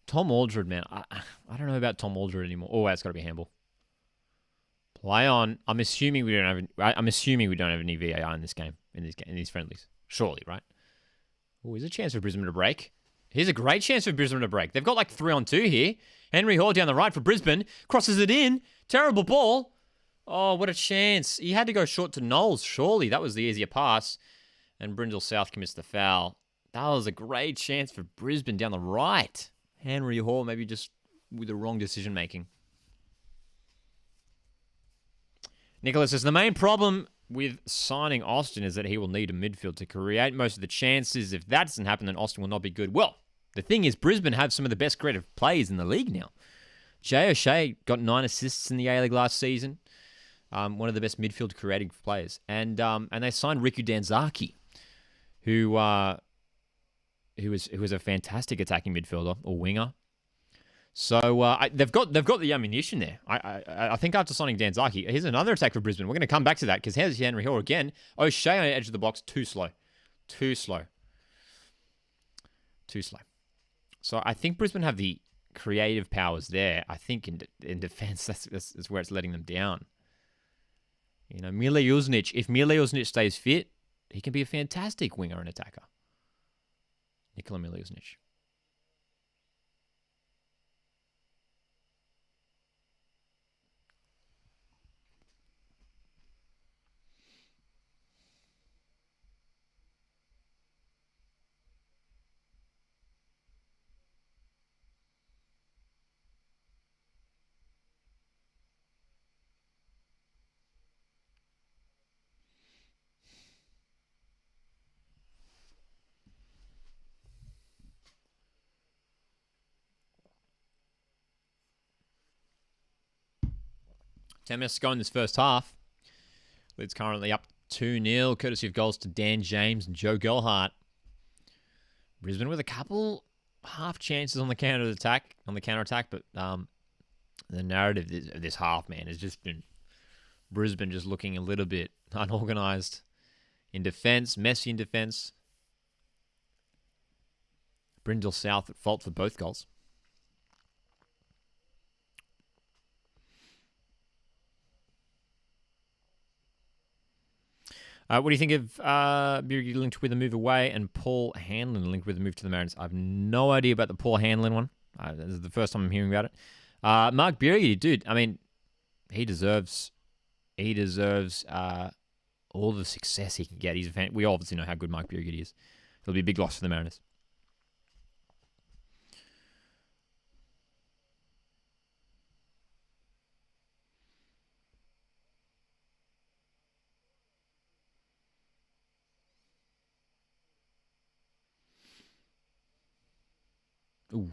Tom Aldred, man. I don't know about Tom Aldred anymore. Oh, it's got to be handball. Play on. I'm assuming we don't have any VAR in this game, in these friendlies. Surely, right? Oh, here's a chance for Brisbane to break. Here's a great chance for Brisbane to break. They've got like 3-on-2 here. Henry Hall down the right for Brisbane. Crosses it in. Terrible ball. Oh, what a chance. He had to go short to Knowles. Surely that was the easier pass. And Brindle South commits the foul. That was a great chance for Brisbane down the right. Henry Hall maybe just with the wrong decision making. Nicholas says the main problem with signing Austin is that he will need a midfield to create most of the chances. If that doesn't happen, then Austin will not be good. Well, the thing is, Brisbane have some of the best creative players in the league now. Jay O'Shea got 9 assists in the A-League last season. One of the best midfield creative players. And they signed Riku Danzaki, who was a fantastic attacking midfielder or winger. So they've got the ammunition there. I think after signing Danzaki, here's another attack for Brisbane. We're going to come back to that because here's Henry Hall again. O'Shea on the edge of the box, too slow. So I think Brisbane have the creative powers there. I think in defense, that's where it's letting them down. You know, Mile Uznic, if Mile Uznic stays fit, he can be a fantastic winger and attacker. Nikola Mile Uznic. Ten minutes to go in this first half. Leeds currently up 2-0, courtesy of goals to Dan James and Joe Gelhardt. Brisbane with a couple half chances on the counter attack, but the narrative of this half, man, has just been Brisbane just looking a little bit unorganised in defence, messy in defence. Brindle South at fault for both goals. What do you think of Burgie linked with a move away and Paul Hanlon linked with a move to the Mariners? I have no idea about the Paul Hanlon one. This is the first time I'm hearing about it. Mark Burgie, dude, I mean, he deserves all the success he can get. He's a fan. We obviously know how good Mark Burgie is. It'll be a big loss for the Mariners. Ooh.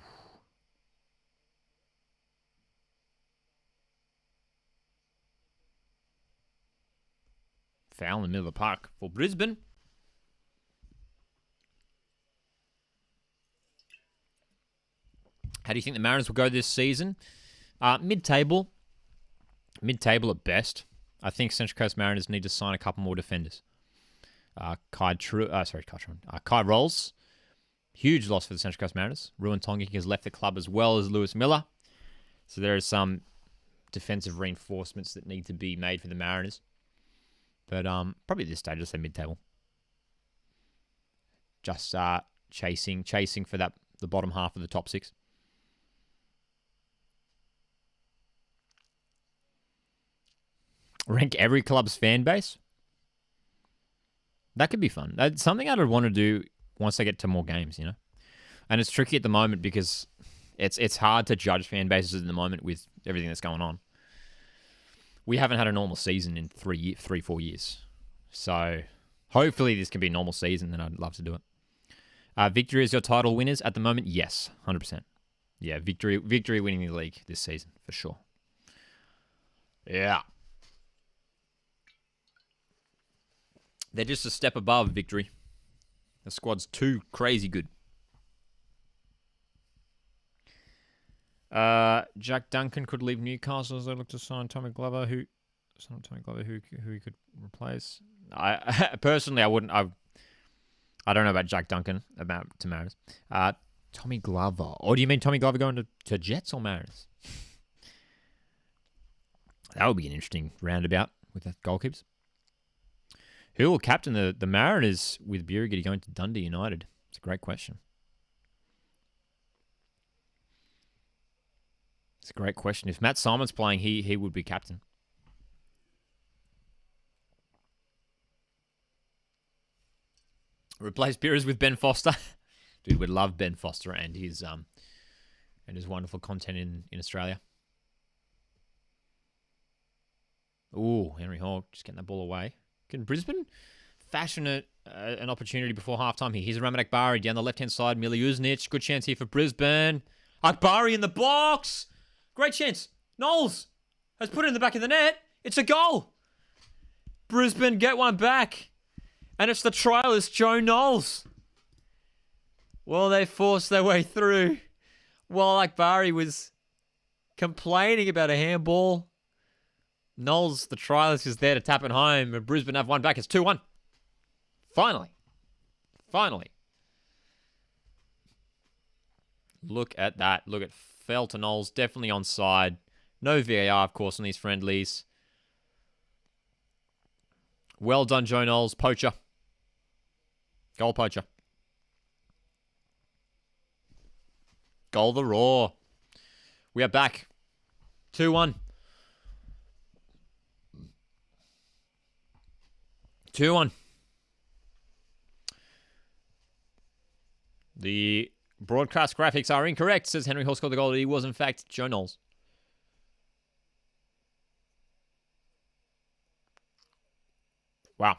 Foul in the middle of the park for Brisbane. How do you think the Mariners will go this season? Mid-table. Mid-table at best. I think Central Coast Mariners need to sign a couple more defenders. Kai Rolls. Huge loss for the Central Coast Mariners. Ruan Tongi has left the club as well as Lewis Miller. So there are some defensive reinforcements that need to be made for the Mariners. But probably at this stage, I'll say mid-table. Just chasing for the bottom half of the top six. Rank every club's fan base. That could be fun. That's something I'd want to do once I get to more games, you know. And it's tricky at the moment because it's hard to judge fan bases at the moment with everything that's going on. We haven't had a normal season in 4 years. So hopefully this can be a normal season, and I'd love to do it. Victory is your title winners at the moment? Yes, 100%. Yeah, Victory winning the league this season, for sure. Yeah. They're just a step above Victory. The squad's too crazy good. Jack Duncan could leave Newcastle as they look to sign Tommy Glover, who he could replace. I personally, I wouldn't. I don't know about Jack Duncan to Mariners. Tommy Glover. Or do you mean Tommy Glover going to Jets or Mariners? That would be an interesting roundabout with the goalkeepers. Who will captain the Mariners with Burgie going to Dundee United? It's a great question. It's a great question. If Matt Simon's playing, he would be captain. Replace Beers with Ben Foster. Dude, we'd love Ben Foster and his wonderful content in Australia. Ooh, Henry Hawk just getting that ball away. Can Brisbane fashion an opportunity before halftime here? Here's Raman Akbari down the left-hand side. Mili Uznic. Good chance here for Brisbane. Akbari in the box. Great chance. Knowles has put it in the back of the net. It's a goal. Brisbane get one back. And it's the trialist, Joe Knowles. Well, they forced their way through while Akbari was complaining about a handball. Knowles, the trialist, is there to tap it home, and Brisbane have one back. It's 2-1. Finally. Look at that. Look at fell to Knowles. Definitely onside. No VAR, of course, on these friendlies. Well done, Joe Knowles. Poacher. Goal poacher. Goal the Raw. We are back. 2-1. 2-1. The broadcast graphics are incorrect, says Henry Hall scored the goal. He was, in fact, Joe Knowles. Wow.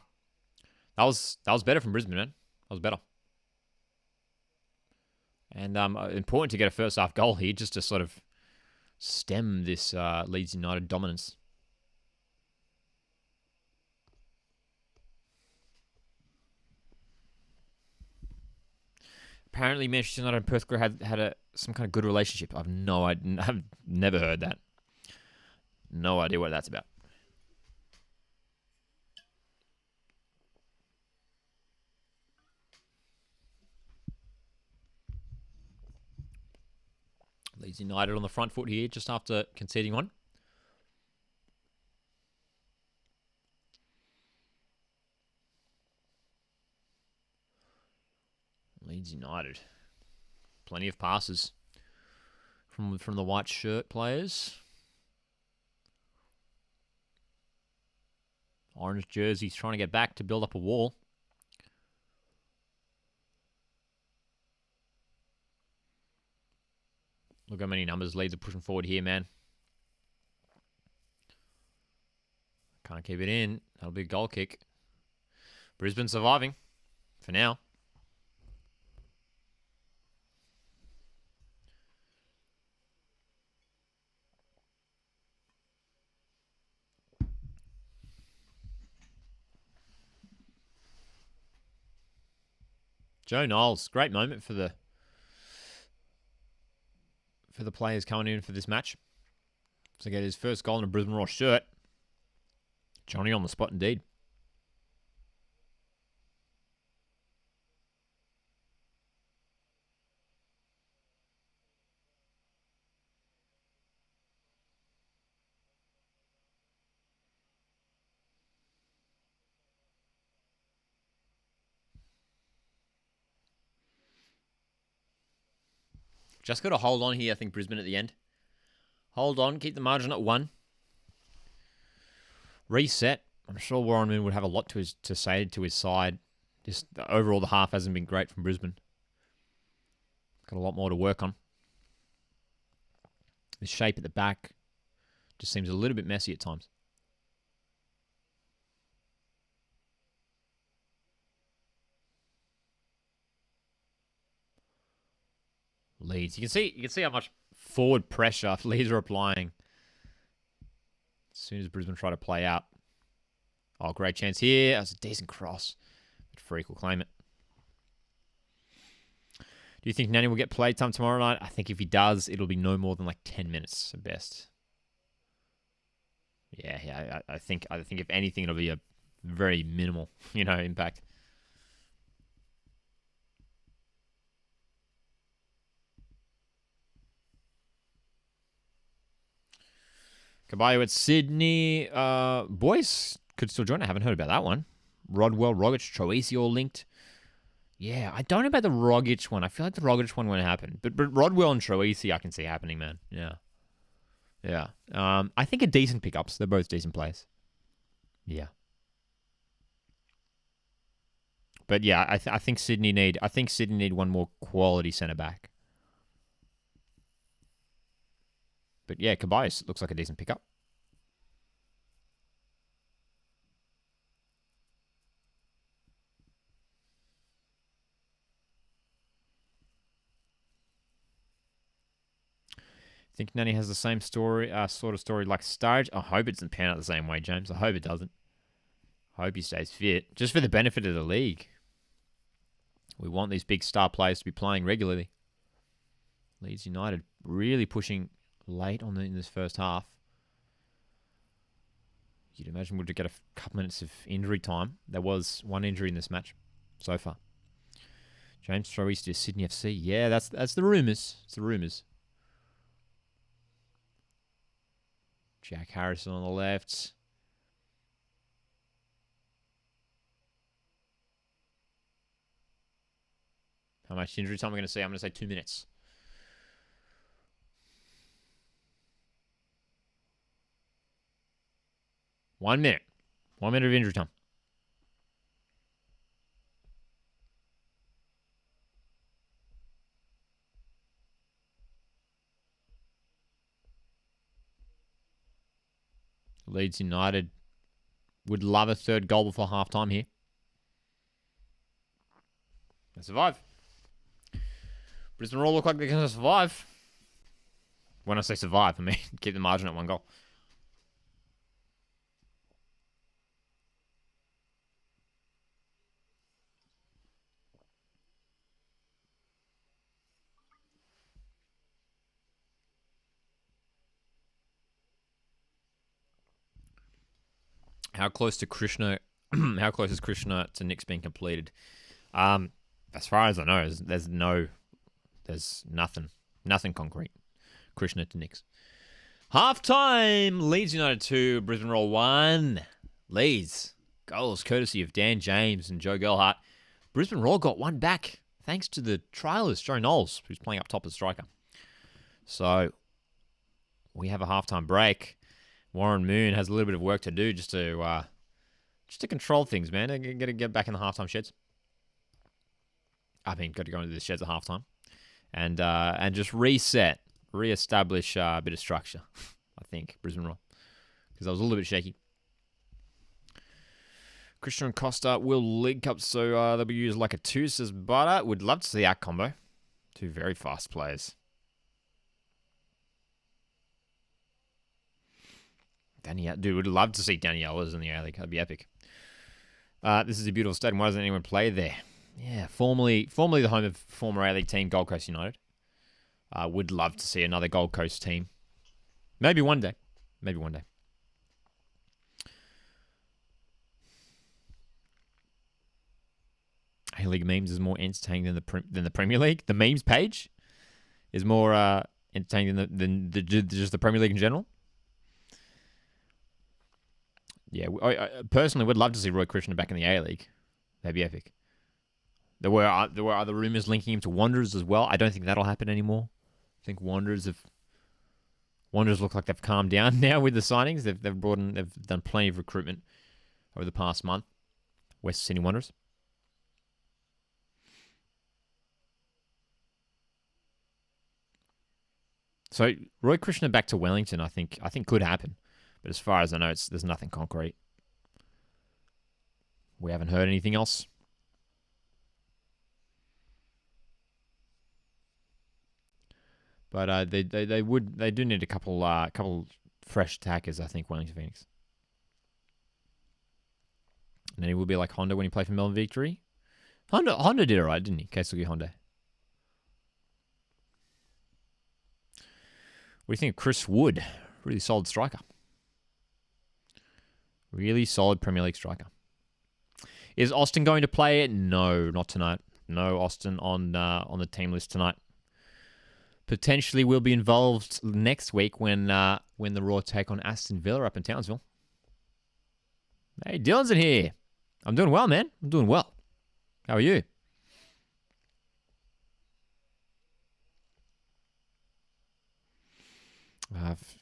That was better from Brisbane, man. That was better. And important to get a first half goal here just to sort of stem this Leeds United dominance. Apparently, Manchester United and Perth Glory had some kind of good relationship. I've never heard that. No idea what that's about. Leeds United on the front foot here just after conceding one. Leeds United. Plenty of passes from the white shirt players. Orange jerseys trying to get back to build up a wall. Look how many numbers Leeds are pushing forward here, man. Can't keep it in. That'll be a goal kick. Brisbane surviving for now. Joe Niles, great moment for the players coming in for this match. To get his first goal in a Brisbane Roar shirt. Johnny on the spot indeed. Just got to hold on here, I think, Brisbane at the end. Hold on, keep the margin at 1. Reset. I'm sure Warren Moon would have a lot to say to his side. Just overall, the half hasn't been great from Brisbane. Got a lot more to work on. The shape at the back just seems a little bit messy at times. Leeds. You can see how much forward pressure Leeds are applying. As soon as Brisbane try to play out. Oh, great chance here. That's a decent cross. But Freak will claim it. Do you think Nanny will get playtime tomorrow night? I think if he does, it'll be no more than like 10 minutes at best. Yeah. I think if anything, it'll be a very minimal, impact. Caballo at Sydney. Boys could still join. I haven't heard about that one. Rodwell, Rogic, Troisi all linked. Yeah, I don't know about the Rogic one. I feel like the Rogic one won't happen. But Rodwell and Troisi I can see happening, man. Yeah. I think are decent pickups. They're both decent players. Yeah. But yeah, I think Sydney need one more quality centre back. But yeah, Caballos looks like a decent pickup. Think Nanny has the same story, sort of story like Sturridge. I hope it doesn't pan out the same way, James. I hope it doesn't. I hope he stays fit, just for the benefit of the league. We want these big star players to be playing regularly. Leeds United really pushing late in this first half. You'd imagine we'll get a couple minutes of injury time. There was one injury in this match so far. James Troisi to Sydney FC. Yeah, that's the rumours. It's the rumours. Jack Harrison on the left. How much injury time am I going to say? I'm going to say 2 minutes. One minute. 1 minute of injury time. Leeds United would love a third goal before half-time here. They survive. Brisbane Roar look like they're going to survive. When I say survive, I mean keep the margin at 1 goal. How close to Krishna? How close is Krishna to Nick's being completed? As far as I know, there's nothing concrete. Krishna to Nick's. Half-time, Leeds United 2, Brisbane Roar 1. Leeds, goals courtesy of Dan James and Joe Gerhardt. Brisbane Roar got one back thanks to the trialist, Joe Knowles, who's playing up top as striker. So, we have a half-time break. Warren Moon has a little bit of work to do just to control things, man. Got to get back in the half-time sheds. Got to go into the sheds at half-time. And just re-establish a bit of structure, I think, Brisbane Roar. Because I was a little bit shaky. Christian and Costa will link up, so they'll be used like a two, says Butter. Would love to see that combo. Two very fast players. Danielle, dude, would love to see Daniela's in the A-League. That'd be epic. This is a beautiful stadium. Why doesn't anyone play there? Yeah, formerly the home of former A-League team Gold Coast United. Would love to see another Gold Coast team. Maybe one day. A-League memes is more entertaining than the Premier League. The memes page is more entertaining than just the Premier League in general. Yeah, I personally would love to see Roy Krishna back in the A-League. That'd be epic. There were other rumours linking him to Wanderers as well. I don't think that'll happen anymore. I think Wanderers look like they've calmed down now with the signings. They've done plenty of recruitment over the past month. West Sydney Wanderers. So Roy Krishna back to Wellington, I think could happen. But as far as I know, there's nothing concrete. We haven't heard anything else. But they do need a couple fresh attackers, I think, Wellington Phoenix. And then he will be like Honda when he played for Melbourne Victory. Honda did alright, didn't he? Keisuke Honda. What do you think of Chris Wood? Really solid striker. Really solid Premier League striker. Is Austin going to play it? No, not tonight. No Austin on the team list tonight. Potentially will be involved next week when the Raw take on Aston Villa up in Townsville. Hey, Dylan's in here. I'm doing well, man. I'm doing well. How are you?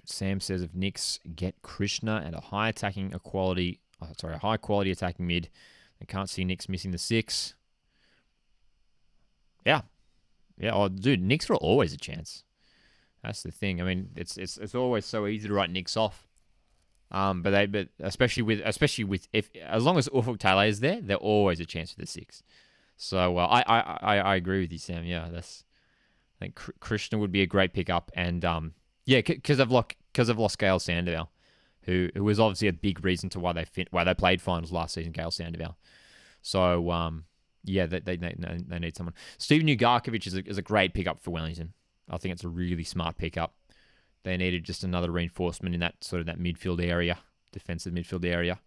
Sam says if Knicks get Krishna and a high quality attacking mid, I can't see Knicks missing the 6. Yeah. Oh, dude, Knicks are always a chance. That's the thing. I mean, it's always so easy to write Knicks off. But especially with if as long as Ufuk Talay is there, they're always a chance for the 6. So I agree with you, Sam. Yeah, I think Krishna would be a great pickup, and yeah, because I've lost Gail Sandoval, who was obviously a big reason to why they played finals last season. Gail Sandoval. So yeah, they need someone. Steven Ugarkovic is a great pickup for Wellington. I think it's a really smart pickup. They needed just another reinforcement in that sort of that midfield area, defensive midfield area.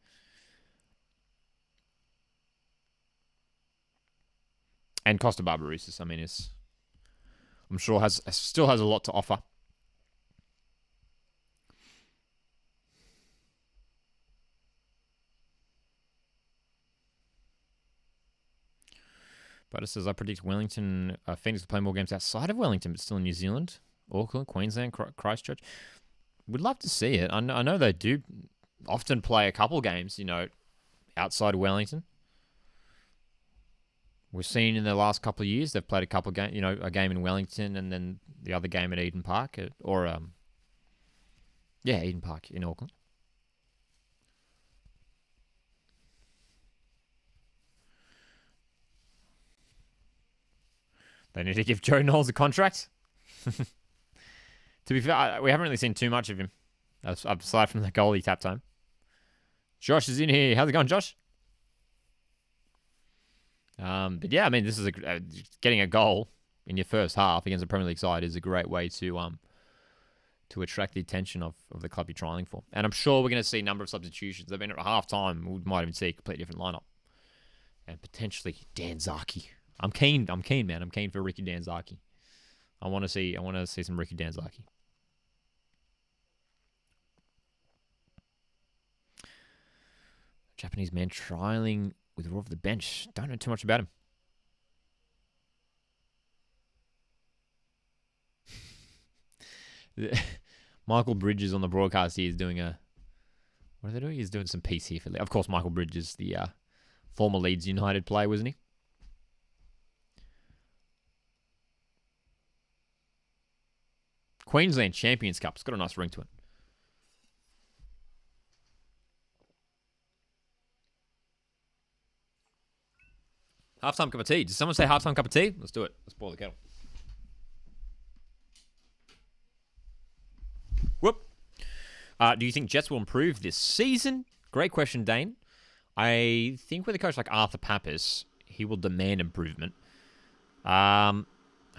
And Costa Barbarouses, I mean, I'm sure still has a lot to offer. But it says, I predict Wellington, Phoenix will play more games outside of Wellington, but still in New Zealand, Auckland, Queensland, Christchurch. Would love to see it. I know they do often play a couple games, outside of Wellington. We've seen in the last couple of years, they've played a couple of games, a game in Wellington and then the other game at Eden Park, Eden Park in Auckland. They need to give Joe Knowles a contract. To be fair, we haven't really seen too much of him, aside from the goal he tapped home. Josh is in here. How's it going, Josh? But yeah, I mean, this is getting a goal in your first half against a Premier League side is a great way to to attract the attention of the club you're trialing for. And I'm sure we're going to see a number of substitutions. I mean, at half-time, we might even see a completely different lineup. And potentially Dan Zaki. I'm keen, man. I'm keen for Ricky Danzaki. I want to see some Ricky Danzaki. Japanese man trialing with Raw off the bench. Don't know too much about him. Michael Bridges on the broadcast here is doing a... What are they doing? He's doing some piece here. Of course, Michael Bridges, the former Leeds United player, wasn't he? Queensland Champions Cup. It's got a nice ring to it. Halftime cup of tea. Did someone say halftime cup of tea? Let's do it. Let's boil the kettle. Whoop. Do you think Jets will improve this season? Great question, Dane. I think with a coach like Arthur Pappas, he will demand improvement. I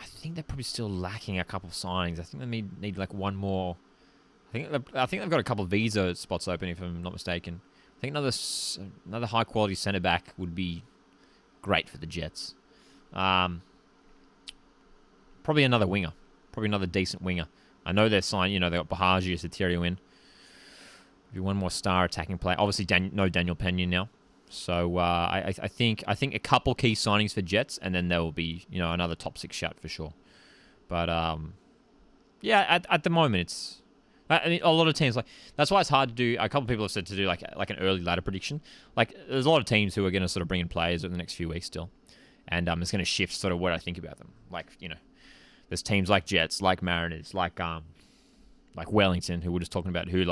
think they're probably still lacking a couple of signings. I think they need like one more. I think they've got a couple of visa spots open, if I'm not mistaken. I think another high quality centre back would be great for the Jets. Probably another winger. Probably another decent winger. I know they're signed, they got Bahaji as a Thierry in. Maybe one more star attacking player. Obviously, no Daniel Pena now. So I think a couple key signings for Jets, and then there will be another top 6 shout for sure. But yeah, at the moment it's. I mean, a lot of teams that's why it's hard to do. A couple of people have said to do like an early ladder prediction. Like there's a lot of teams who are going to sort of bring in players in the next few weeks still, and it's going to shift sort of what I think about them. Like there's teams like Jets, like Mariners, like Wellington, who we're just talking about, who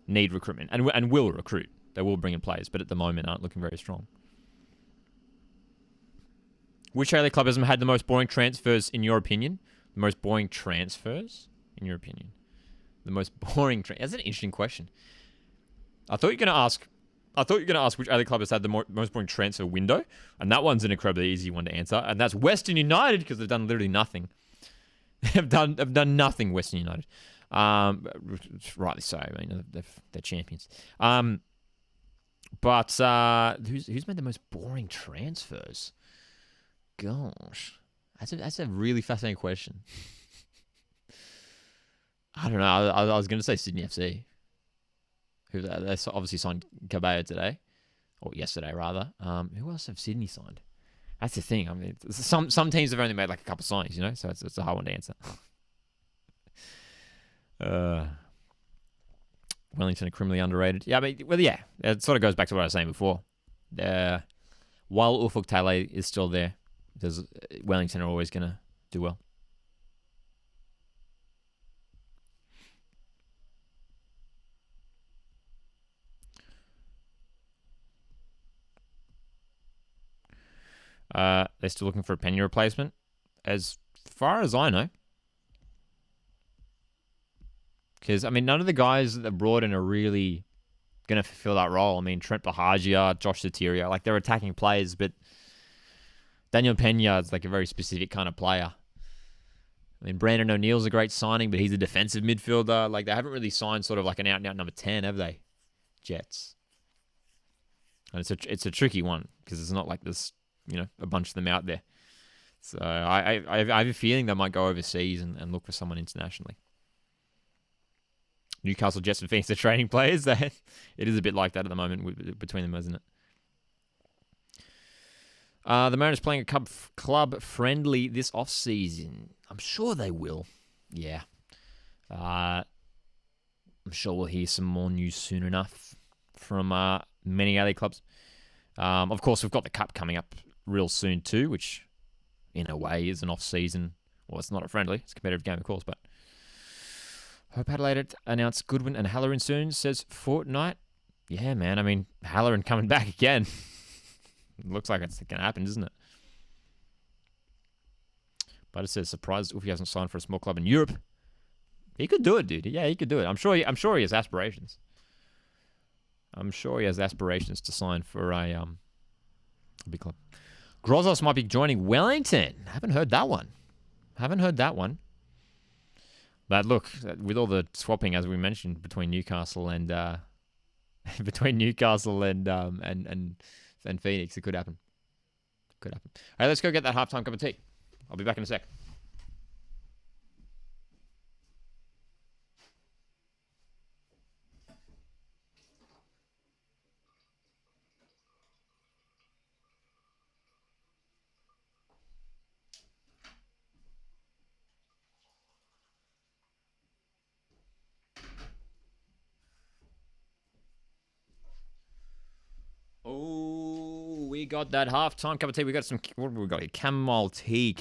need recruitment and will recruit. They will bring in players, but at the moment aren't looking very strong. Which A-League club has had the most boring transfers in your opinion? The most boring transfers in your opinion? The most boring That's an interesting question. I thought you were going to ask which A-League club has had the most boring transfer window, and that one's an incredibly easy one to answer, and that's Western United, because they've done literally nothing. They've done nothing, Western United. Rightly so. I mean, they're champions. But who's made the most boring transfers? Gosh, that's a really fascinating question. I don't know. I was going to say Sydney FC. Who they obviously signed Cabello today, or yesterday rather. Who else have Sydney signed? That's the thing. I mean, some teams have only made like a couple signings, so it's a hard one to answer. Wellington are criminally underrated. Yeah, it sort of goes back to what I was saying before. While Ufuk Talay is still there, Wellington are always going to do well. They're still looking for a Pena replacement, as far as I know. Because, I mean, none of the guys that they brought in are really going to fulfill that role. I mean, Trent Bahagia, Josh Sotirio, they're attacking players, but Daniel Pena is like a very specific kind of player. I mean, Brandon O'Neill's a great signing, but he's a defensive midfielder. They haven't really signed sort of like an out-and-out number 10, have they? Jets. And it's a tricky one, because it's not like there's, a bunch of them out there. So I have a feeling they might go overseas and look for someone internationally. Newcastle Jets and Phoenix are trading players. It is a bit like that at the moment between them, isn't it? The Mariners playing a club friendly this off-season. I'm sure they will. Yeah. I'm sure we'll hear some more news soon enough from many other clubs. Of course, we've got the Cup coming up real soon too, which in a way is an off-season. Well, it's not a friendly. It's a competitive game, of course, but hope Adelaide announce Goodwin and Halloran soon, says Fortnite. Yeah, man. I mean, Halloran coming back again. Looks like it's going to happen, doesn't it? But it says, surprised if he hasn't signed for a small club in Europe. He could do it, dude. Yeah, he could do it. I'm sure he has aspirations. I'm sure he has aspirations to sign for a big club. Grozos might be joining Wellington. Haven't heard that one. But look, with all the swapping, as we mentioned, between Newcastle and and Phoenix, it could happen. Could happen. All right, let's go get that halftime cup of tea. I'll be back in a sec. Oh, we got that halftime cup of tea. We got some, what have we got here? Chamomile tea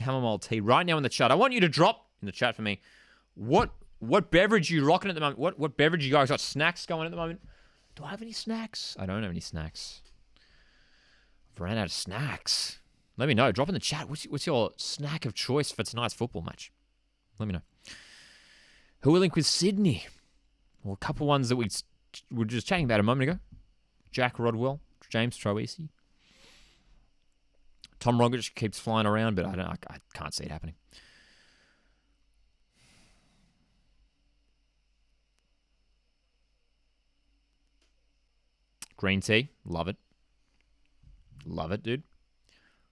right now in the chat. I want you to drop in the chat for me what beverage are you rocking at the moment? What beverage you guys got? Snacks going at the moment? Do I have any snacks? I don't have any snacks. I've ran out of snacks. Let me know. Drop in the chat. What's your snack of choice for tonight's football match? Let me know. Who will link with Sydney? Well, a couple ones that we were just chatting about a moment ago. Jack Rodwell. James Troisi. Tom Rogic keeps flying around, but I can't see it happening. Green tea, love it. Love it, dude.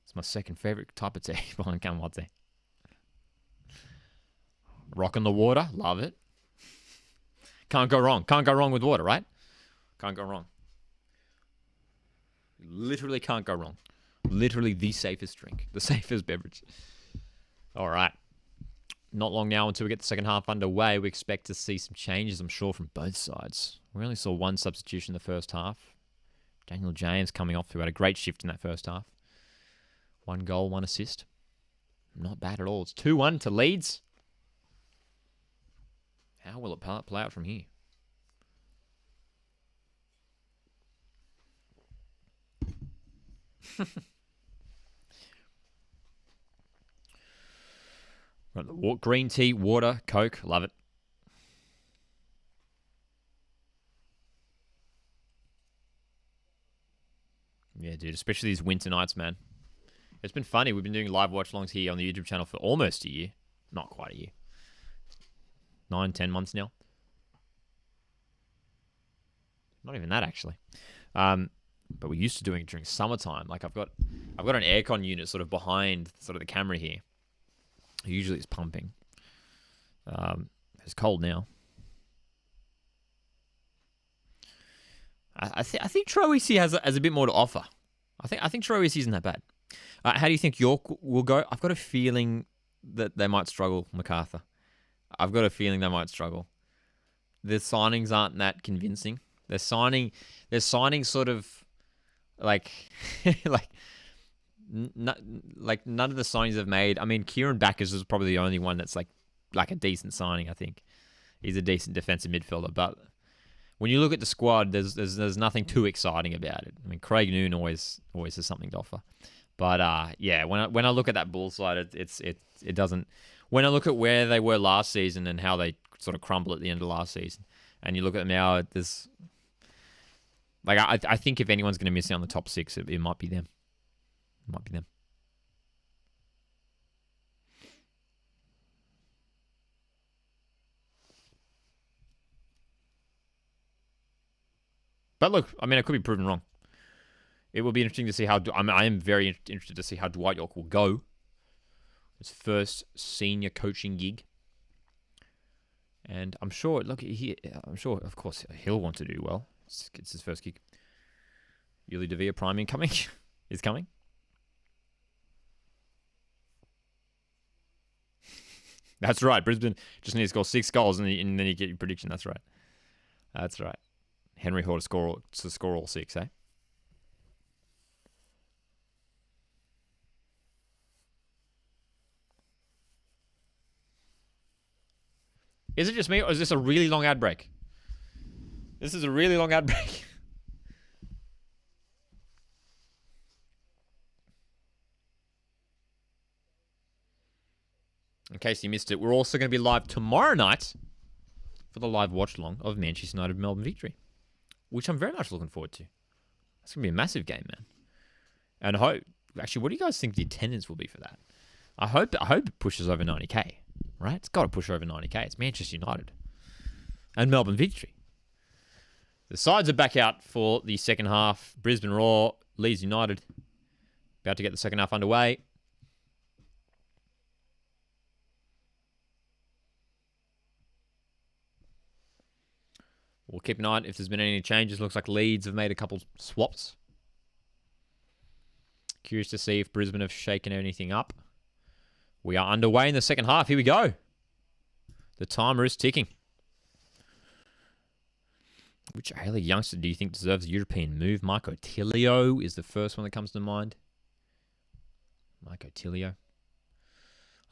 It's my second favorite type of tea behind chamomile tea. Rocking the water, love it. Can't go wrong. Can't go wrong with water, right? Can't go wrong. Literally can't go wrong. Literally the safest drink. The safest beverage. All right. Not long now until we get the second half underway. We expect to see some changes, I'm sure, from both sides. We only saw one substitution in the first half. Daniel James coming off, who had a great shift in that first half. 1 goal, 1 assist. Not bad at all. It's 2-1 to Leeds. How will it play out from here? Right, green tea, water, Coke, love it. Yeah, dude, especially these winter nights, man. It's been funny. We've been doing live watch-alongs here on the YouTube channel for almost a year. Not quite a year. 9, 10 months now. Not even that, actually. But we're used to doing it during summertime. Like I've got an aircon unit sort of behind sort of the camera here. Usually it's pumping. It's cold now. I think Troisi has a bit more to offer. I think Troisi isn't that bad. How do you think York will go? I've got a feeling that they might struggle, MacArthur. I've got a feeling they might struggle. Their signings aren't that convincing. They're signing sort of like none of the signings they've made. I mean, Kieran Backers is probably the only one that's like a decent signing. I think he's a decent defensive midfielder, but when you look at the squad, there's nothing too exciting about it. I mean, Craig Noon always has something to offer, but yeah, when I look at that Bull side, it doesn't. When I look at where they were last season and how they sort of crumble at the end of last season, and you look at them now, there's like I think if anyone's going to miss out on the top 6, it might be them. It might be them. But look, I mean, I could be proven wrong. It will be interesting to see how. I am very interested to see how Dwight York will go. His first senior coaching gig, and I'm sure. Look, of course, he'll want to do well. It's his first gig. Yuli Devere priming coming is coming. That's right. Brisbane just need to score 6 goals, and then you get your prediction. That's right. That's right. Henry Hall to score all 6, eh? Is it just me, or is this a really long ad break? This is a really long ad break. In case you missed it, we're also going to be live tomorrow night for the live watch-along of Manchester United Melbourne Victory, which I'm very much looking forward to. It's going to be a massive game, man. And I hope... Actually, what do you guys think the attendance will be for that? I hope it pushes over 90k. right? It's got to push over 90k. It's Manchester United and Melbourne Victory. The sides are back out for the second half. Brisbane Roar, Leeds United. About to get the second half underway. We'll keep an eye on if there's been any changes. Looks like Leeds have made a couple swaps. Curious to see if Brisbane have shaken anything up. We are underway in the second half. Here we go. The timer is ticking. Which A-League youngster do you think deserves a European move? Marco Tilio is the first one that comes to mind. Marco Tilio.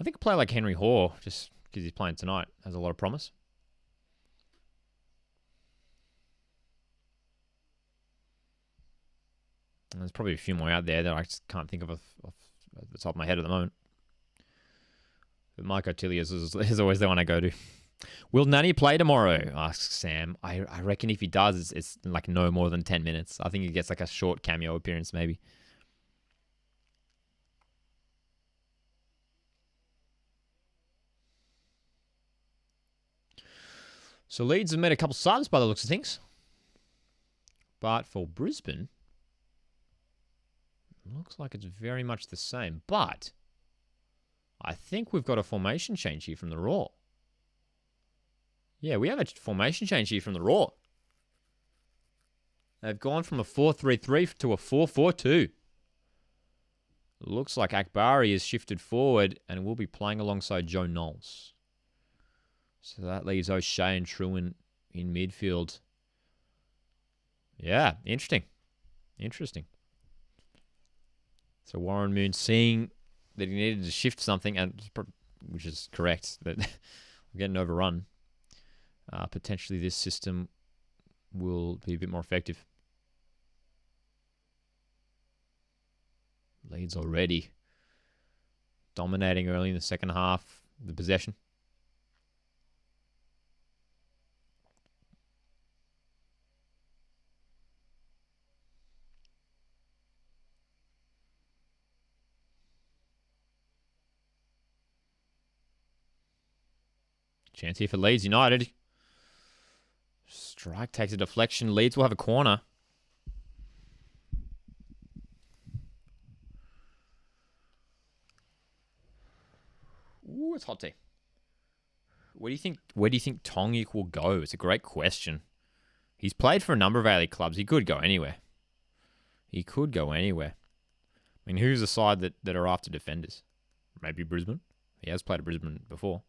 I think a player like Henry Hoare, just because he's playing tonight, has a lot of promise. And there's probably a few more out there that I just can't think of off the top of my head at the moment. But Marco Tilio is always the one I go to. Will Nanny play tomorrow? Asks Sam. I reckon if he does, it's like no more than 10 minutes. I think he gets like a short cameo appearance maybe. So Leeds have made a couple subs by the looks of things. But for Brisbane, looks like it's very much the same. But I think we've got a formation change here from the Raw. Yeah, we have a formation change here from the Raw. They've gone from a 4-3-3 to a 4-4-2. Looks like Akbari has shifted forward and will be playing alongside Joe Knowles. So that leaves O'Shea and Truan in midfield. Yeah, interesting. Interesting. So Warren Moon seeing that he needed to shift something, and which is correct, that we're getting overrun. Potentially this system will be a bit more effective. Leeds already dominating early in the second half, the possession. Chance here for Leeds United. Strike takes a deflection. Leeds will have a corner. Ooh, it's hot tea. Where do you think Tongik will go? It's a great question. He's played for a number of A-League clubs. He could go anywhere. He could go anywhere. I mean, who's the side that are after defenders? Maybe Brisbane. He has played at Brisbane before.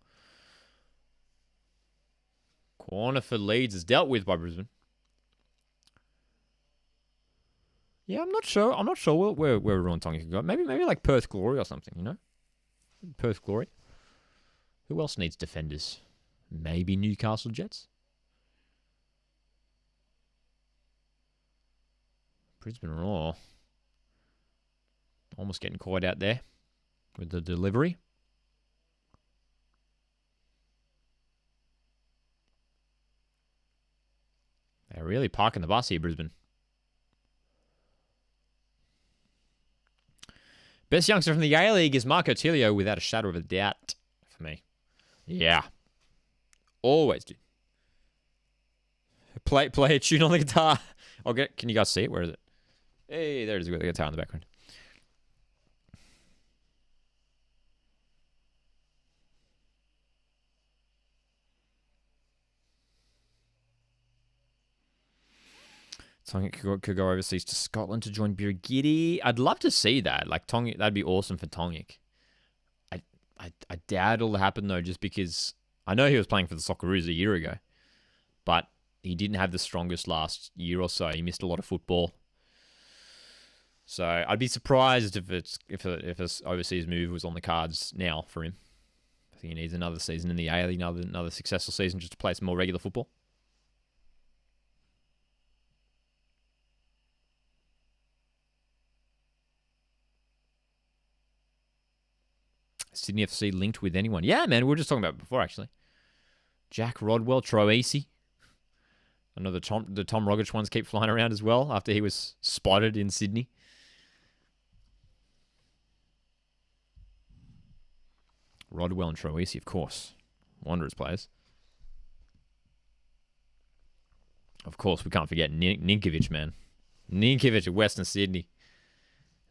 Corner for Leeds is dealt with by Brisbane. Yeah, I'm not sure. I'm not sure where Ruan Tonga could go. Maybe like Perth Glory or something, you know? Perth Glory. Who else needs defenders? Maybe Newcastle Jets? Brisbane Roar. Almost getting caught out there with the delivery. They're really parking the bus here, Brisbane. Best youngster from the A-League is Marco Tilio, without a shadow of a doubt for me. Yeah. Always do. Play a tune on the guitar. Can you guys see it? Where is it? Hey, there it is. We've got the guitar in the background. Tonga could go overseas to Scotland to join Birigidi. I'd love to see that. Like Tonga, that'd be awesome for Tongik. I doubt it'll happen though, just because I know he was playing for the Socceroos a year ago, but he didn't have the strongest last year or so. He missed a lot of football. So I'd be surprised if a overseas move was on the cards now for him. I think he needs another season in the A-League, another successful season just to play some more regular football. Sydney FC linked with anyone? Yeah, man, we were just talking about it before, actually. Jack Rodwell, Troisi. I know the Tom Rogic ones keep flying around as well after he was spotted in Rodwell and Troisi, of course. Wanderers players. Of course, we can't forget Ninkovic, man. Ninkovic at Western Sydney.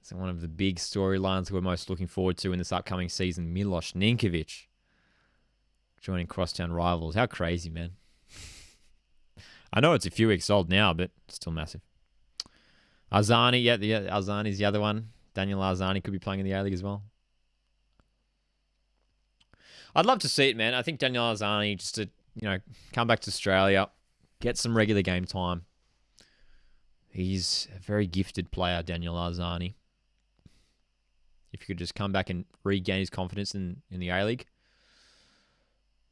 It's one of the big storylines we're most looking forward to in this upcoming season. Milos Ninkovic joining crosstown rivals. How crazy, man. I know it's a few weeks old now, but still massive. Arzani, Arzani's the other one. Daniel Arzani could be playing in the A-League as well. I'd love to see it, man. I think Daniel Arzani just to, come back to Australia, get some regular game time. He's a very gifted player, Daniel Arzani. If he could just come back and regain his confidence in the A-League,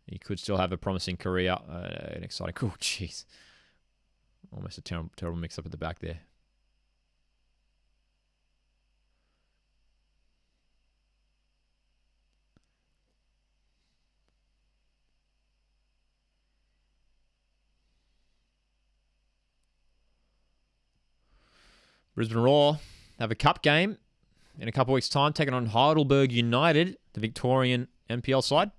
he could still have a promising career. An exciting... Oh, jeez. Almost a terrible mix-up at the back there. Brisbane Roar have a cup game in a couple of weeks' time, taking on Heidelberg United, the Victorian NPL side.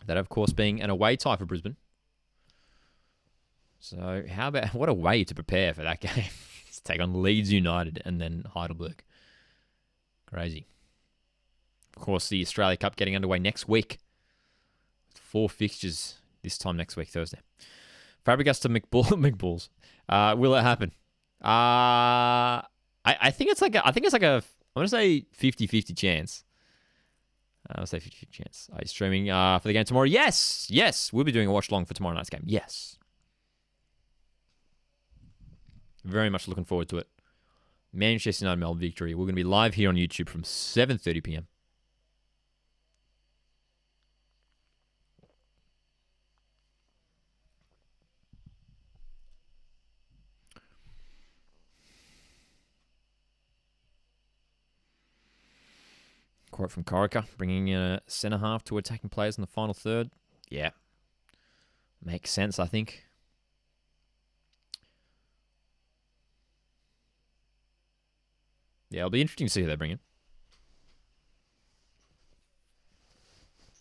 That, of course, being an away tie for Brisbane. So, what a way to prepare for that game. Let's take on Leeds United and then Heidelberg. Crazy. Of course, the Australia Cup getting underway next week. 4 fixtures this time next week, Thursday. Fabregas to McBalls. Will it happen? I think it's like a, I'm going to say 50-50 chance. I'll say 50-50 chance. Are you streaming for the game tomorrow? Yes. We'll be doing a watch along for tomorrow night's game. Yes. Very much looking forward to it. Manchester United Melbourne victory. We're going to be live here on YouTube from 7:30 p.m. Quote from Corica, bringing in a centre-half to attacking players in the final third. Yeah. Makes sense, I think. Yeah, it'll be interesting to see who they bring in.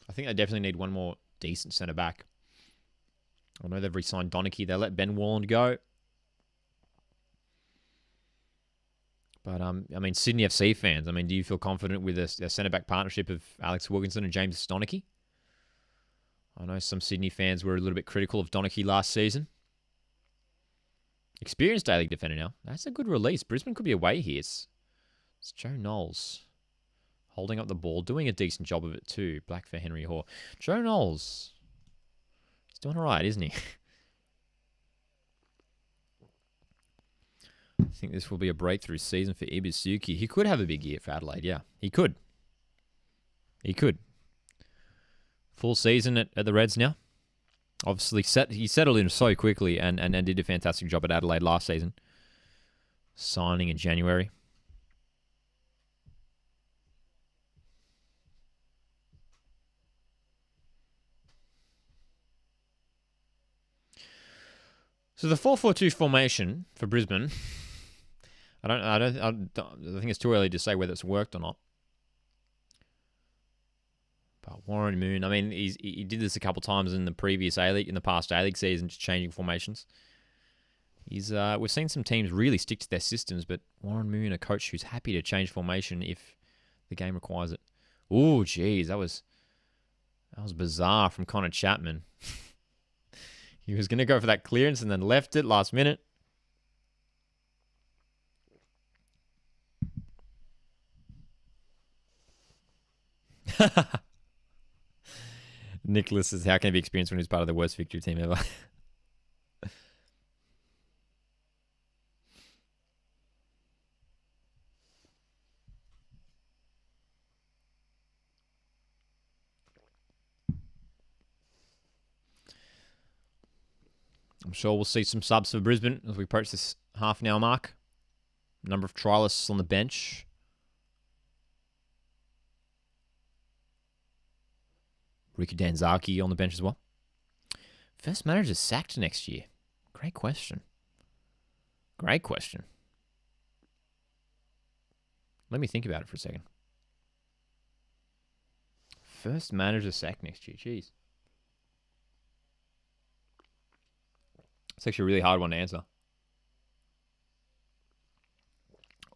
I think they definitely need one more decent centre-back. I know they've re-signed Donachie. They let Ben Warland go. But, Sydney FC fans, do you feel confident with a centre-back partnership of Alex Wilkinson and James Donachie? I know some Sydney fans were a little bit critical of Donachie last season. Experienced A-League defender now. That's a good release. Brisbane could be away here. It's Joe Knowles holding up the ball, doing a decent job of it too. Black for Henry Hoare. Joe Knowles. He's doing all right, isn't he? I think this will be a breakthrough season for Ibusuki. He could have a big year for Adelaide, yeah. He could. Full season at the Reds now. Obviously, he settled in so quickly and did a fantastic job at Adelaide last season. Signing in January. So the 4-4-2 formation for Brisbane, I think it's too early to say whether it's worked or not. But Warren Moon, he did this a couple times in the previous A-League, in the past A-League season, just changing formations. We've seen some teams really stick to their systems, but Warren Moon, a coach who's happy to change formation if the game requires it. Ooh, geez, that was bizarre from Connor Chapman. He was going to go for that clearance and then left it last minute. Nicholas says, how can he be experienced when he's part of the worst victory team ever? I'm sure we'll see some subs for Brisbane as we approach this half an hour mark. Number of trialists on the bench. Ricky Danzaki on the bench as well. First manager sacked next year. Great question. Let me think about it for a second. First manager sack next year. Jeez. It's actually a really hard one to answer.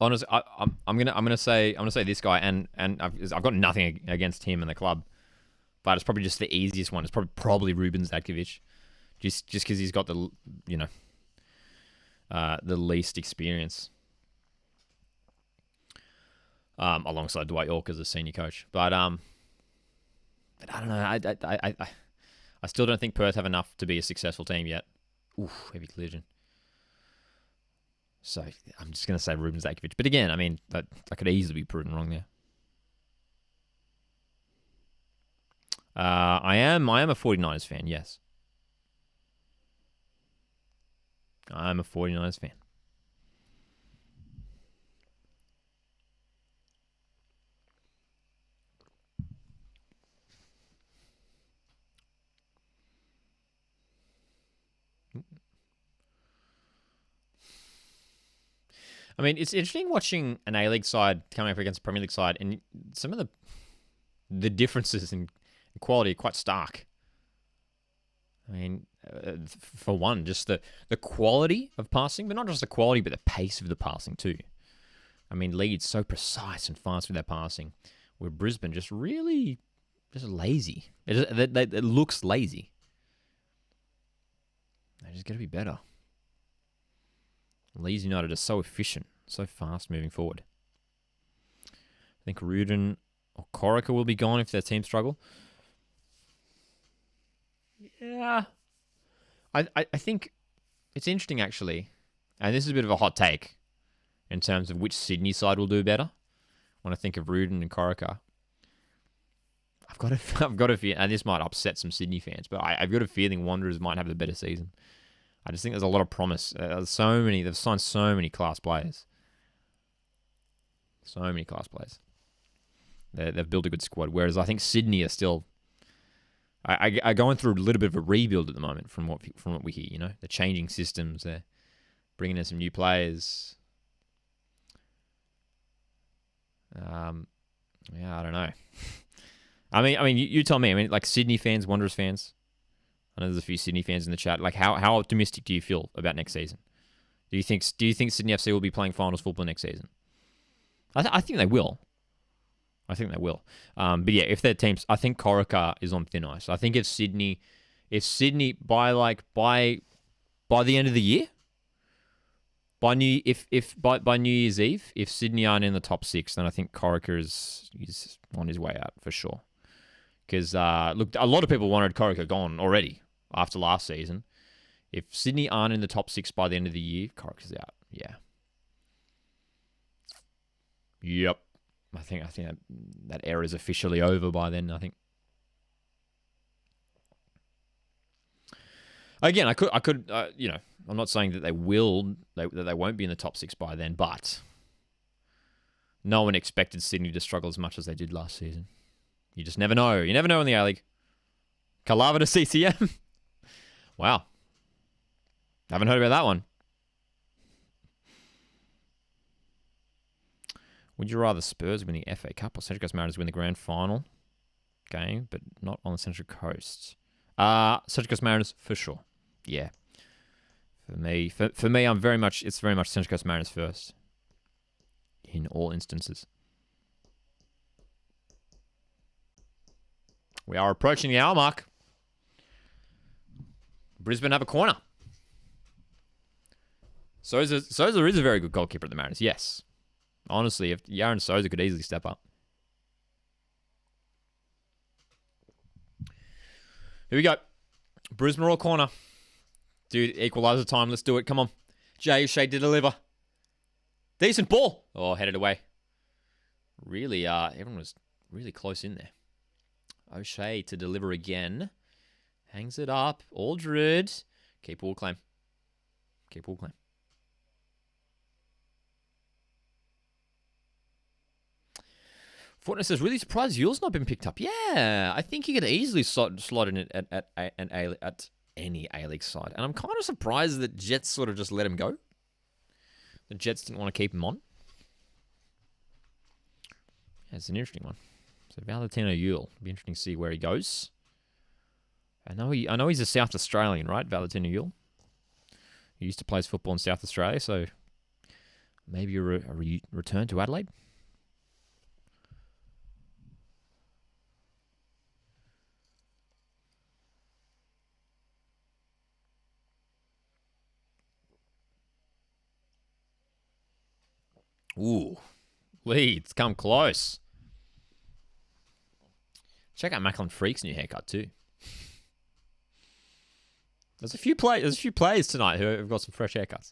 Honestly, I'm gonna say this guy, and I've got nothing against him and the club, but it's probably just the easiest one. It's probably Ruben Zadkovic, just because he's got the the least experience, alongside Dwight York as a senior coach. But I don't know. I still don't think Perth have enough to be a successful team yet. Oof, heavy collision. So I'm just going to say Ruben Zadkovic. But again, I mean, I could easily be proven wrong there. I am a 49ers fan, yes. I'm a 49ers fan. I mean, it's interesting watching an A-League side coming up against a Premier League side, and some of the differences in quality are quite stark. I mean, for one, just the quality of passing, but not just the quality, but the pace of the passing too. I mean, Leeds so precise and fast with their passing, where Brisbane just really just lazy. It looks lazy. They just got to be better. Leeds United are so efficient, so fast moving forward. I think Rudin or Corica will be gone if their team struggle. Yeah. I think it's interesting, actually, and this is a bit of a hot take in terms of which Sydney side will do better when I think of Rudin and Corica. I've got a feeling, and this might upset some Sydney fans, but I've got a feeling Wanderers might have the better season. I just think there's a lot of promise. They've signed so many class players. So many class players. They've built a good squad. Whereas I think Sydney are still are going through a little bit of a rebuild at the moment from what we hear. They're changing systems. They're bringing in some new players. Yeah, I don't know. I mean, you tell me. I mean, like Sydney fans, Wanderers fans. I know there's a few Sydney fans in the chat. Like, how optimistic do you feel about next season? Do you think Sydney FC will be playing finals football next season? I think they will. But yeah, if their teams, I think Corica is on thin ice. I think if Sydney by the end of the year, by New Year's Eve, if Sydney aren't in the top 6, then I think Corica is on his way out for sure. Because look, a lot of people wanted Corica gone already after last season. If Sydney aren't in the top 6 by the end of the year, Corica's out. Yeah. Yep. I think that era is officially over by then. I think. Again, I could, I'm not saying that they won't be in the top 6 by then, but no one expected Sydney to struggle as much as they did last season. You just never know. You never know in the A-League. Kalava to CCM. Wow. Haven't heard about that one. Would you rather Spurs win the FA Cup or Central Coast Mariners win the Grand Final game, but not on the Central Coast? Central Coast Mariners for sure. Yeah. For me, it's very much Central Coast Mariners first. In all instances. We are approaching the hour mark. Brisbane have a corner. Souza is a very good goalkeeper at the Mariners. Yes. Honestly, if Yaron Souza could easily step up. Here we go. Brisbane Royal corner. Dude, equaliser time. Let's do it. Come on. Jay O'Shea to deliver. Decent ball. Oh, headed away. Really, everyone was really close in there. O'Shea to deliver again. Hangs it up. Aldred. Keep ball claim. Fortnite says, really surprised Yule's not been picked up. Yeah, I think he could easily slot in at any A-League side. And I'm kind of surprised that Jets sort of just let him go. The Jets didn't want to keep him on. Yeah, it's an interesting one. So Valentino Yule. Be interesting to see where he goes. I know he's a South Australian, right? Valentino Yule. He used to play football in South Australia, so maybe a return to Adelaide. Ooh, Leeds come close. Check out Macklin Freak's new haircut too. There's a few players tonight who have got some fresh haircuts.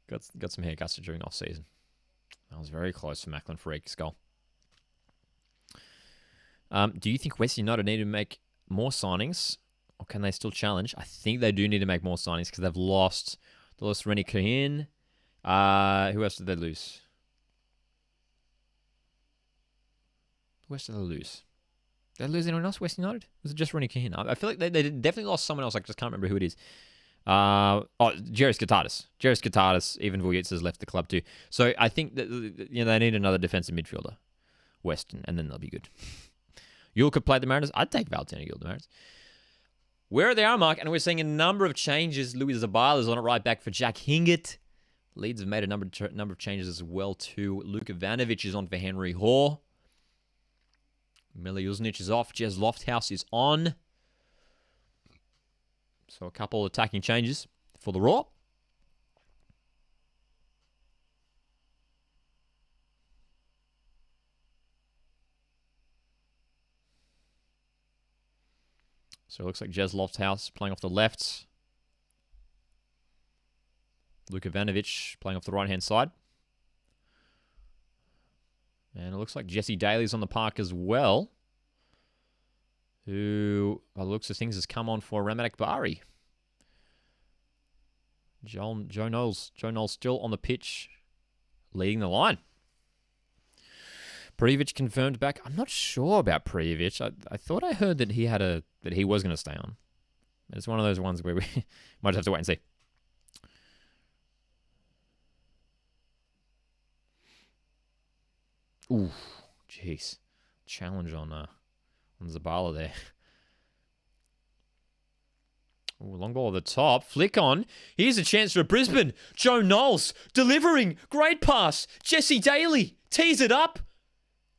Got some haircuts during off season. That was very close for Macklin Freak's goal. Do you think West United need to make more signings, or can they still challenge? I think they do need to make more signings because they've lost. They lost Rennie Cahin. Who else did they lose? Who else did they lose? Did they lose anyone else, West United? Was it just Rennie Cahin? I feel like they definitely lost someone else. I just can't remember who it is. Jeris Katatis. Jeris Katatis, even Vujic has left the club too. So I think that they need another defensive midfielder, Western, and then they'll be good. Yule could play the Mariners. I'd take Valentino Yule, the Mariners. We're at the hour mark, and we're seeing a number of changes. Louis Zabala's on it right back for Jack Hingett. Leeds have made a number of changes as well too. Luka Ivanovic is on for Henry Hoare. Mile Uznic is off. Jez Lofthouse is on. So a couple of attacking changes for the Raw. So it looks like Jez Lofthouse playing off the left. Luka Ivanovic playing off the right-hand side. And it looks like Jesse Daly's on the park as well, who, by the looks of things, has come on for Ramadak Bari. Joe Knowles still on the pitch, leading the line. Prijovic confirmed back. I'm not sure about Prijovic. I thought I heard that he was going to stay on. It's one of those ones where we might have to wait and see. Ooh, jeez. Challenge on Zabala there. Ooh, long ball at the top. Flick on. Here's a chance for Brisbane. Joe Knowles delivering. Great pass. Jesse Daly tees it up.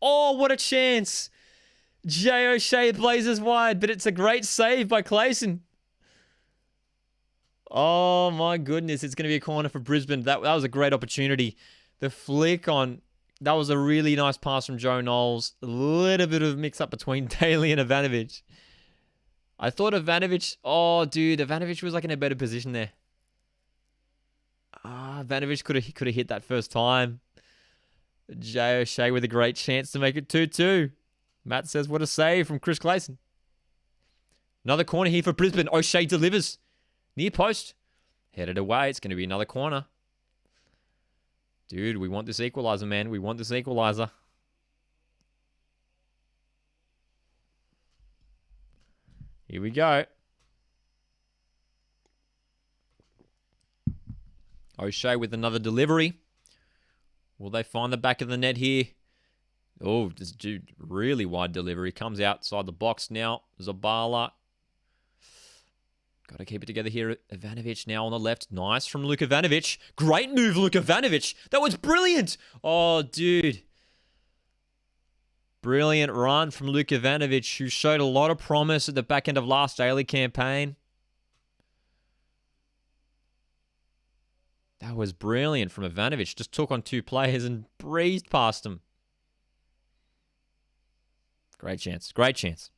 Oh, what a chance. Jay O'Shea blazes wide, but it's a great save by Clayson. Oh, my goodness. It's going to be a corner for Brisbane. That was a great opportunity. The flick on... That was a really nice pass from Joe Knowles. A little bit of mix-up between Daly and Ivanovic. I thought Ivanovic... Oh, dude. Ivanovic was like in a better position there. Ivanovic could have hit that first time. Jay O'Shea with a great chance to make it 2-2. Matt says, what a save from Chris Clayson. Another corner here for Brisbane. O'Shea delivers. Near post. Headed away. It's going to be another corner. Dude, we want this equalizer, man. We want this equalizer. Here we go. O'Shea with another delivery. Will they find the back of the net here? Oh, this dude, really wide delivery. Comes outside the box now. Zabala. Got to keep it together here. Ivanovic now on the left. Nice from Luka Ivanovic. Great move, Luka Ivanovic. That was brilliant. Oh, dude. Brilliant run from Luka Ivanovic, who showed a lot of promise at the back end of last daily campaign. That was brilliant from Ivanovic. Just took on two players and breezed past them. Great chance. Great chance.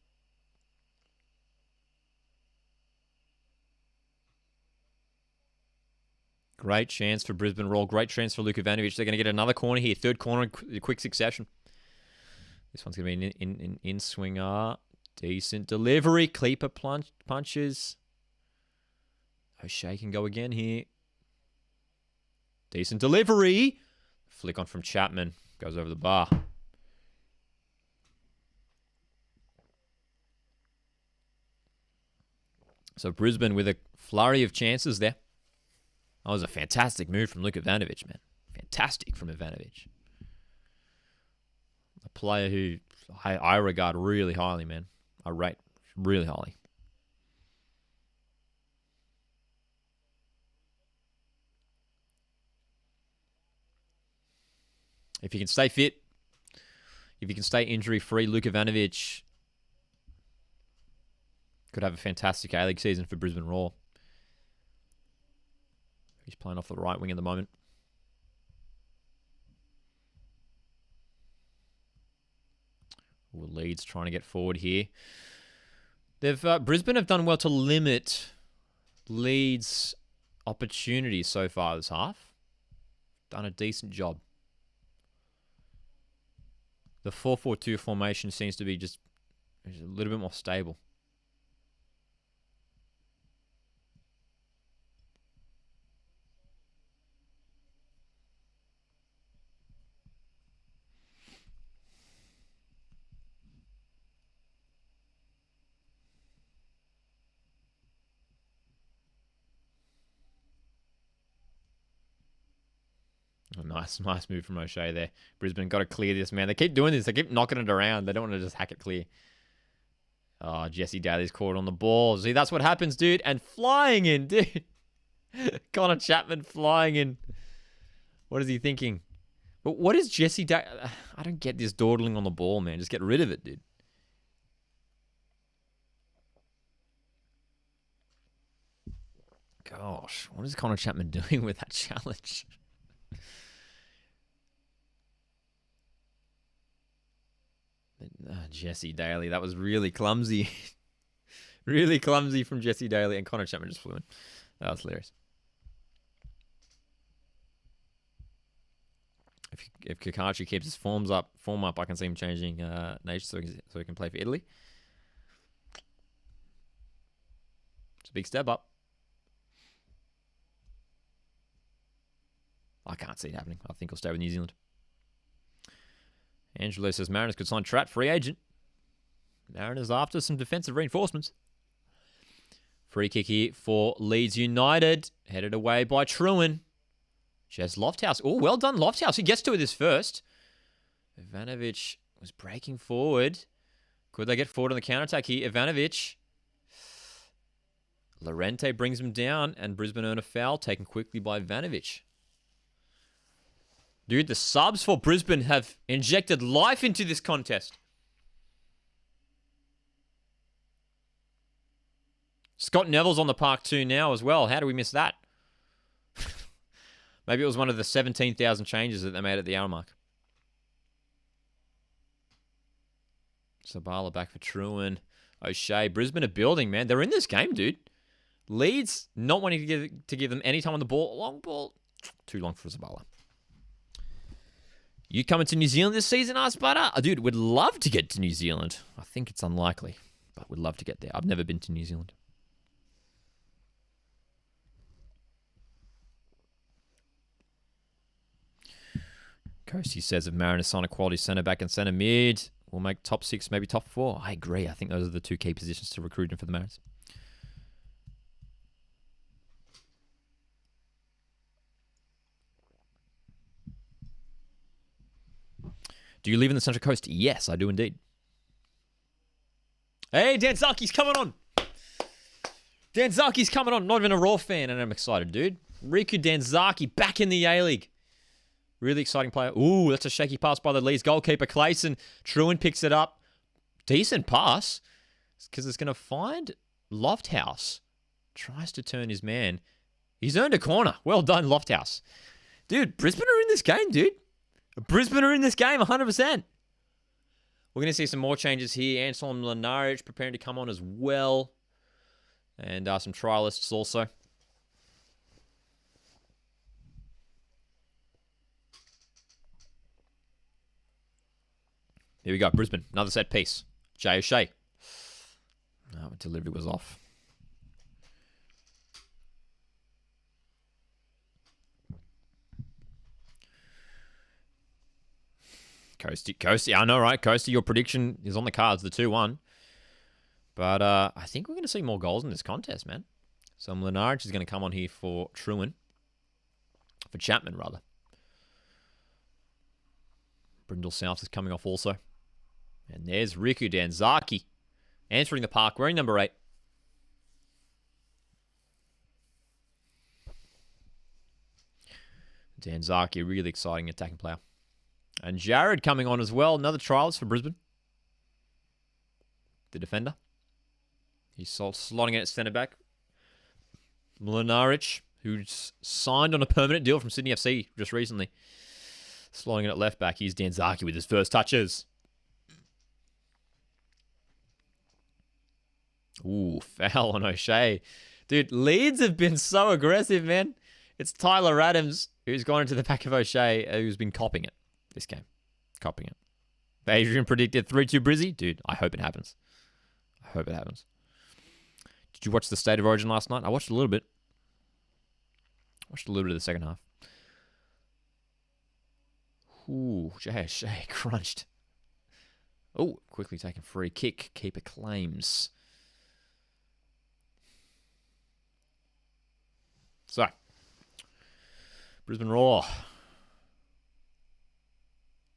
Great chance for Brisbane Roar. Great chance for Luka Ivanovic. They're going to get another corner here. Third corner in quick succession. This one's going to be an in-swinger. Decent delivery. Kleeper punches. O'Shea can go again here. Decent delivery. Flick on from Chapman. Goes over the bar. So Brisbane with a flurry of chances there. That was a fantastic move from Luka Ivanovic, man. Fantastic from Ivanovic. A player who I regard really highly, man. I rate really highly. If you can stay fit, if you can stay injury-free, Luka Ivanovic could have a fantastic A-League season for Brisbane Roar. He's playing off the right wing at the moment. Leeds trying to get forward here. Brisbane have done well to limit Leeds' opportunities so far this half. Done a decent job. The 4-4-2 formation seems to be just a little bit more stable. Oh, nice move from O'Shea there. Brisbane got to clear this, man. They keep doing this. They keep knocking it around. They don't want to just hack it clear. Oh, Jesse Daly's caught on the ball. See, that's what happens, dude. And flying in, dude. Connor Chapman flying in. What is he thinking? But what is Jesse Daly? I don't get this dawdling on the ball, man. Just get rid of it, dude. Gosh, what is Connor Chapman doing with that challenge? Jesse Daly, that was really clumsy. Really clumsy from Jesse Daly, and Connor Chapman just flew in. That was hilarious. If Kakachi keeps his form up, I can see him changing nation so he can play for Italy. It's a big step up. I can't see it happening. I think he'll stay with New Zealand. Angelo says Mariners could sign Tratt, free agent. Mariners after some defensive reinforcements. Free kick here for Leeds United. Headed away by Truan. Jez Lofthouse. Oh, well done, Lofthouse. He gets to this first. Ivanovic was breaking forward. Could they get forward on the counter-attack here? Ivanovic. Lorente brings him down, and Brisbane earn a foul, taken quickly by Ivanovic. Dude, the subs for Brisbane have injected life into this contest. Scott Neville's on the park too now as well. How do we miss that? Maybe it was one of the 17,000 changes that they made at the hour mark. Sabala back for Truan. O'Shea. Brisbane are building, man. They're in this game, dude. Leeds not wanting to give them any time on the ball. Long ball. Too long for Sabala. You coming to New Zealand this season, Butter? Dude, would love to get to New Zealand. I think it's unlikely, but would love to get there. I've never been to New Zealand. Coasty says if Mariners sign a quality centre back and centre mid, we'll make top 6, maybe top 4. I agree. I think those are the two key positions to recruit in for the Mariners. Do you live in the Central Coast? Yes, I do indeed. Hey, Dan Zaki's coming on. Dan Zaki's coming on. Not even a Raw fan, and I'm excited, dude. Riku Danzaki back in the A-League. Really exciting player. Ooh, that's a shaky pass by the Leeds goalkeeper, Clayson. Truan picks it up. Decent pass. Because it's going to find Lofthouse. Tries to turn his man. He's earned a corner. Well done, Lofthouse. Dude, Brisbane are in this game, dude. Brisbane are in this game, 100%. We're going to see some more changes here. Anselm Lenaric preparing to come on as well. And some trialists also. Here we go, Brisbane. Another set piece. Jay O'Shea. Oh, delivery was off. Coasty, I know, right? Coasty, your prediction is on the cards, the 2-1. But I think we're going to see more goals in this contest, man. So Lenaric is going to come on here for Truan. For Chapman, rather. Brindle South is coming off also. And there's Riku Danzaki entering the park, wearing number 8. Danzaki, really exciting attacking player. And Jared coming on as well. Another trialist for Brisbane. The defender. He's slotting in at centre back. Mlinaric, who's signed on a permanent deal from Sydney FC just recently. Slotting in at left back. Here's Danzaki with his first touches. Ooh, foul on O'Shea. Dude, Leeds have been so aggressive, man. It's Tyler Adams who's gone into the back of O'Shea, who's been copping it this game. Copping it. Adrian predicted 3-2 Brizzy. Dude, I hope it happens. I hope it happens. Did you watch the State of Origin last night? I watched a little bit. Watched a little bit of the second half. Ooh, O'Shea crunched. Oh, quickly taken free kick. Keeper claims. So, Brisbane Roar.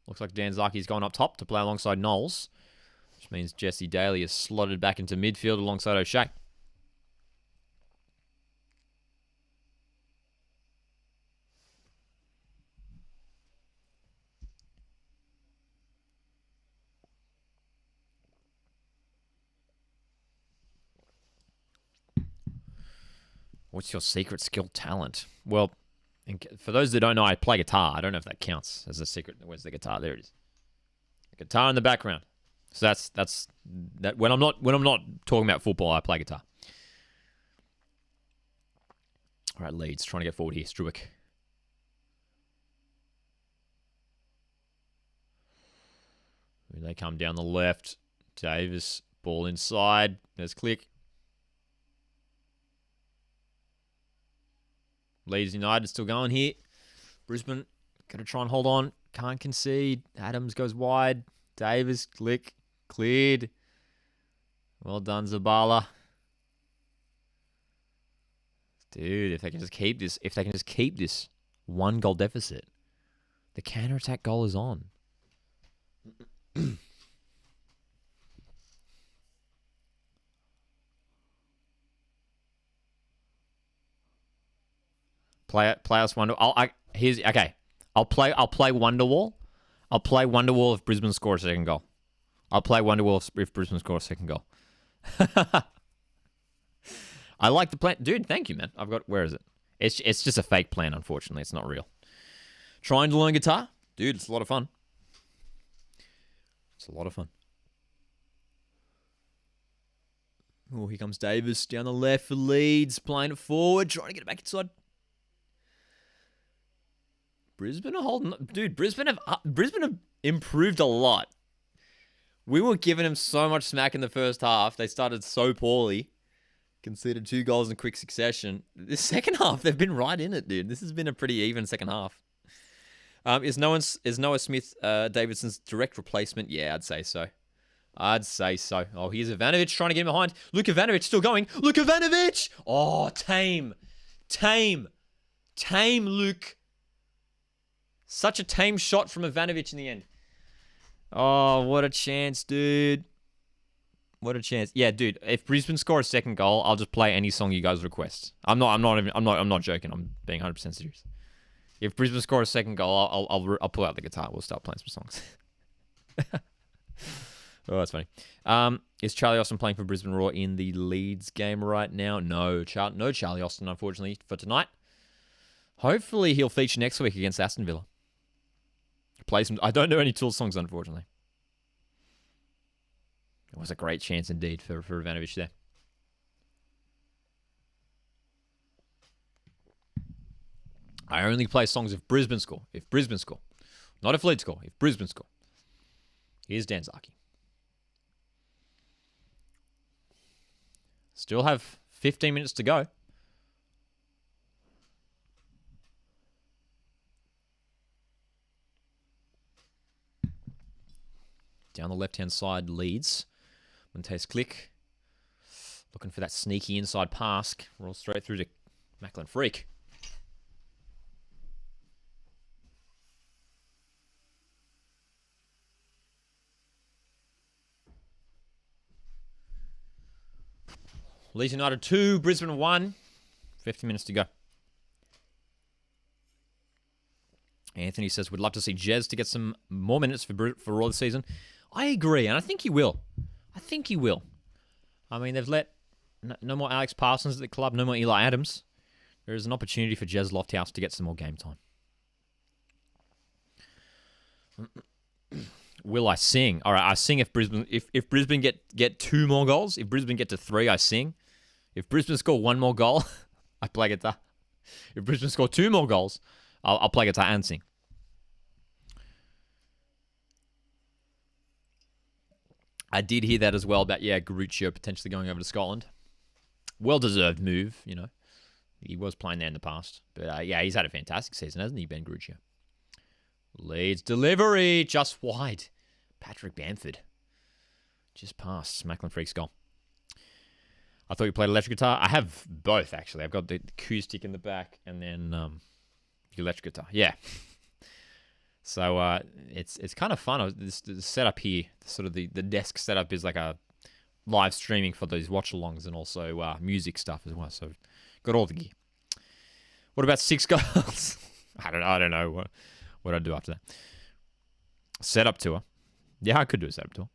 Looks like Danzaki's gone up top to play alongside Knowles, which means Jesse Daly is slotted back into midfield alongside O'Shea. What's your secret skill talent? Well, for those that don't know, I play guitar. I don't know if that counts as a secret. Where's the guitar? There it is. The guitar in the background. So that's that. When I'm not talking about football, I play guitar. All right, Leeds trying to get forward here. Struick. They come down the left. Davis, ball inside. There's Click. Leeds United still going here. Brisbane got to try and hold on. Can't concede. Adams goes wide. Davis, Click, cleared. Well done, Zabala. Dude, if they can just keep this 1 goal deficit, the counter-attack goal is on. Play us Wonder. I'll play Wonderwall. I'll play Wonderwall if Brisbane score a second goal. I'll play Wonderwall if Brisbane score a second goal. I like the plan, dude. Thank you, man. Where is it? It's just a fake plan. Unfortunately, it's not real. Trying to learn guitar, dude. It's a lot of fun. It's a lot of fun. Oh, here comes Davis down the left for Leeds, playing it forward, trying to get it back inside. Brisbane are holding... Dude, Brisbane have improved a lot. We were giving them so much smack in the first half. They started so poorly. Conceded 2 goals in quick succession. The second half, they've been right in it, dude. This has been a pretty even second half. Is Noah Smith Davidson's direct replacement? Yeah, I'd say so. Oh, here's Ivanovic trying to get him behind. Luke Ivanovic still going. Luke Ivanovic! Oh, tame, Luke. Such a tame shot from Ivanovic in the end. Oh, what a chance, dude. What a chance. Yeah, dude, if Brisbane score a second goal, I'll just play any song you guys request. I'm not joking. I'm being 100% serious. If Brisbane score a second goal, I'll pull out the guitar. We'll start playing some songs. Oh, that's funny. Is Charlie Austin playing for Brisbane Roar in the Leeds game right now? No, no Charlie Austin, unfortunately, for tonight. Hopefully he'll feature next week against Aston Villa. Play some. I don't know any Tool songs, unfortunately. It was a great chance indeed for Ivanovic there. I only play songs if Brisbane score. Not if Leeds score. If Brisbane score. Here's Danzaki. Still have 15 minutes to go. Down the left-hand side, Leeds. Montes Click. Looking for that sneaky inside pass. Roll straight through to Macklin Freak. Leeds United 2, Brisbane 1. 50 minutes to go. Anthony says, would love to see Jez to get some more minutes for Raw this season. I agree, and I think he will. I mean, they've let no more Alex Parsons at the club, no more Eli Adams. There is an opportunity for Jez Lofthouse to get some more game time. Will I sing? All right, I sing if Brisbane get 2 more goals. If Brisbane get to 3, I sing. If Brisbane score 1 more goal, I play guitar. If Brisbane score 2 more goals, I'll play guitar and sing. I did hear that as well about, Garuccio potentially going over to Scotland. Well-deserved move, you know. He was playing there in the past. But, he's had a fantastic season, hasn't he, Ben Garuccio? Leeds delivery, just wide. Patrick Bamford. Just past Macklin Freak's goal. I thought you played electric guitar. I have both, actually. I've got the acoustic in the back and then the electric guitar. Yeah. So it's kind of fun. The setup here, sort of the desk setup is like a live streaming for those watch-alongs and also music stuff as well. So got all the gear. What about 6 goals? I don't know what I'd do after that. Setup tour. Yeah, I could do a setup tour.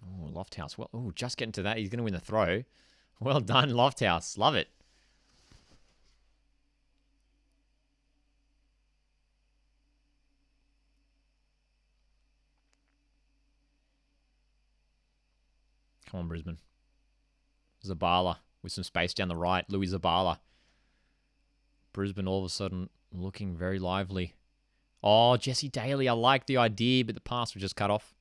Oh, Lofthouse. Well, just getting to that. He's going to win the throw. Well done, Lofthouse. Love it. Come on, Brisbane. Zabala with some space down the right. Louis Zabala. Brisbane all of a sudden looking very lively. Oh, Jesse Daly. I like the idea, but the pass was just cut off.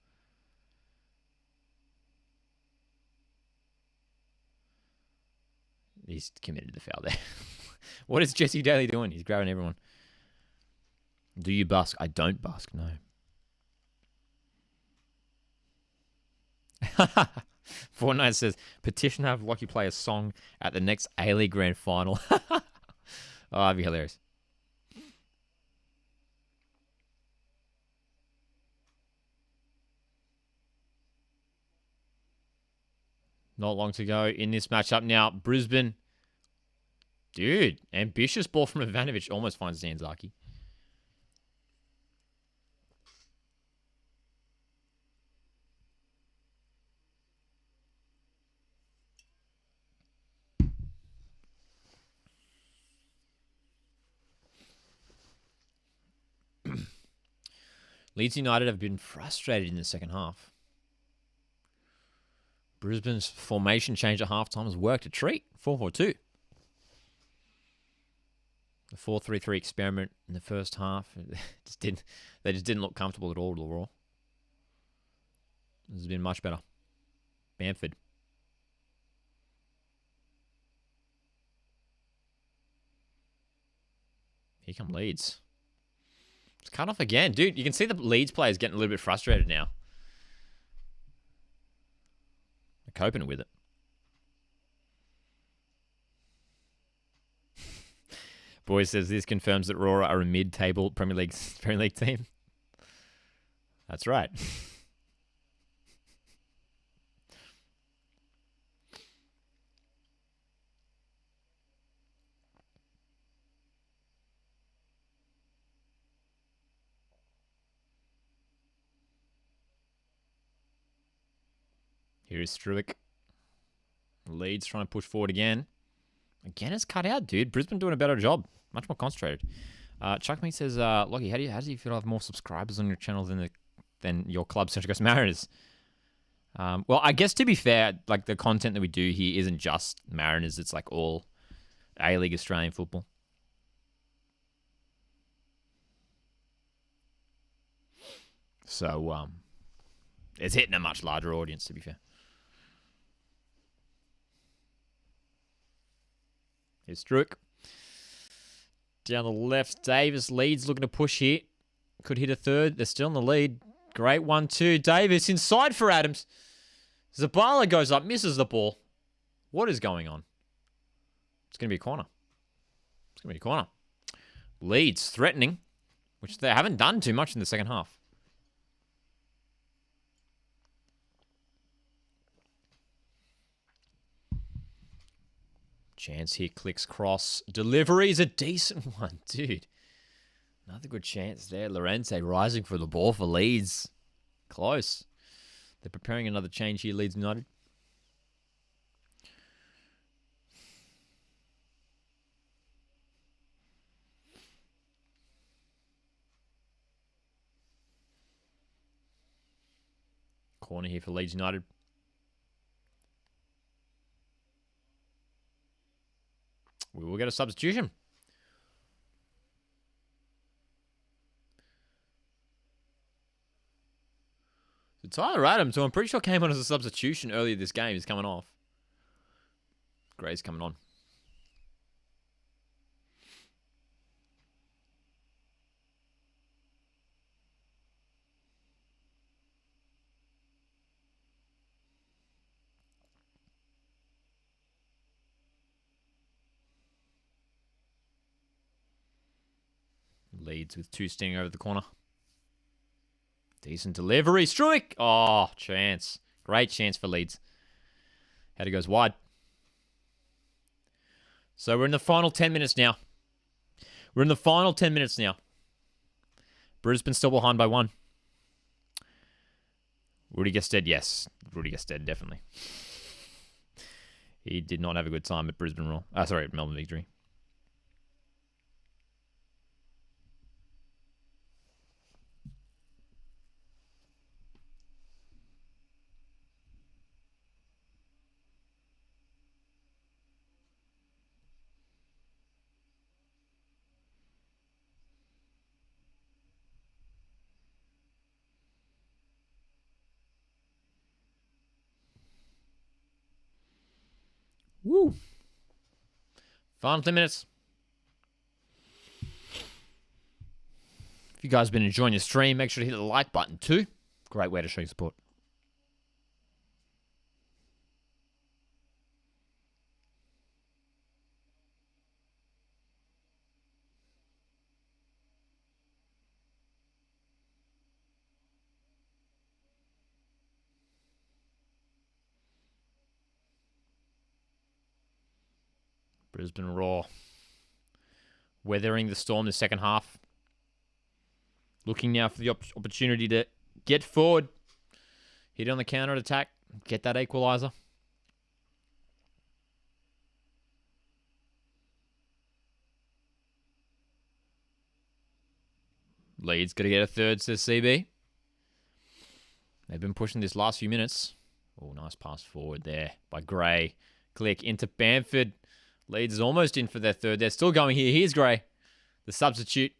He's committed the foul there. What is Jesse Daly doing? He's grabbing everyone. Do you busk? I don't busk, no. Fortnite says, petition to have Lockie play a song at the next A-League Grand Final. Oh, that'd be hilarious. Not long to go in this matchup now. Brisbane. Dude, ambitious ball from Ivanovic. Almost finds Zanzaki. Leeds United have been frustrated in the second half. Brisbane's formation change at halftime has worked a treat. 4-4-2. The 4-3-3 experiment in the first half, they just didn't look comfortable at all, Raw. This has been much better. Bamford. Here come Leeds. It's cut off again. Dude, you can see the Leeds players getting a little bit frustrated now. They're coping with it. Boys says this confirms that Raw are a mid-table Premier League team. That's right. Here is Struick. Leeds trying to push forward again. Again, it's cut out, dude. Brisbane doing a better job. Much more concentrated. Chuckmeat says, Lockie, how do you feel to have more subscribers on your channel than your club, Central Coast Mariners? Well, I guess to be fair, like the content that we do here isn't just Mariners. It's like all A-League Australian football. So, it's hitting a much larger audience, to be fair. Here's Struick. Down the left, Davis. Leeds looking to push here. Could hit a third. They're still in the lead. Great 1-2. Davis inside for Adams. Zabala goes up, misses the ball. What is going on? It's going to be a corner. It's going to be a corner. Leeds threatening, which they haven't done too much in the second half. Chance here, clicks cross. Delivery is a decent one, dude. Another good chance there. Lorente rising for the ball for Leeds. Close. They're preparing another change here, Leeds United. Corner here for Leeds United. We will get a substitution. So Tyler Adams, who I'm pretty sure came on as a substitution earlier this game, is coming off. Gray's coming on. Leeds with 2 stinging over the corner. Decent delivery. Struick. Oh, chance. Great chance for Leeds. Header goes wide. So we're in the final 10 minutes now. Brisbane still behind by 1. Rudy Gestead, yes. Rudy Gestead, definitely. He did not have a good time at Brisbane Roar. At Melbourne Victory. Woo! Final 10 minutes. If you guys have been enjoying the stream, make sure to hit the like button too. Great way to show your support. Brisbane Roar. Weathering the storm the second half. Looking now for the opportunity to get forward. Hit on the counter attack. Get that equaliser. Leeds got to get a third, says CB. They've been pushing this last few minutes. Oh, nice pass forward there by Gray. Click into Bamford. Leeds is almost in for their third. They're still going here. Here's Gray. The substitute.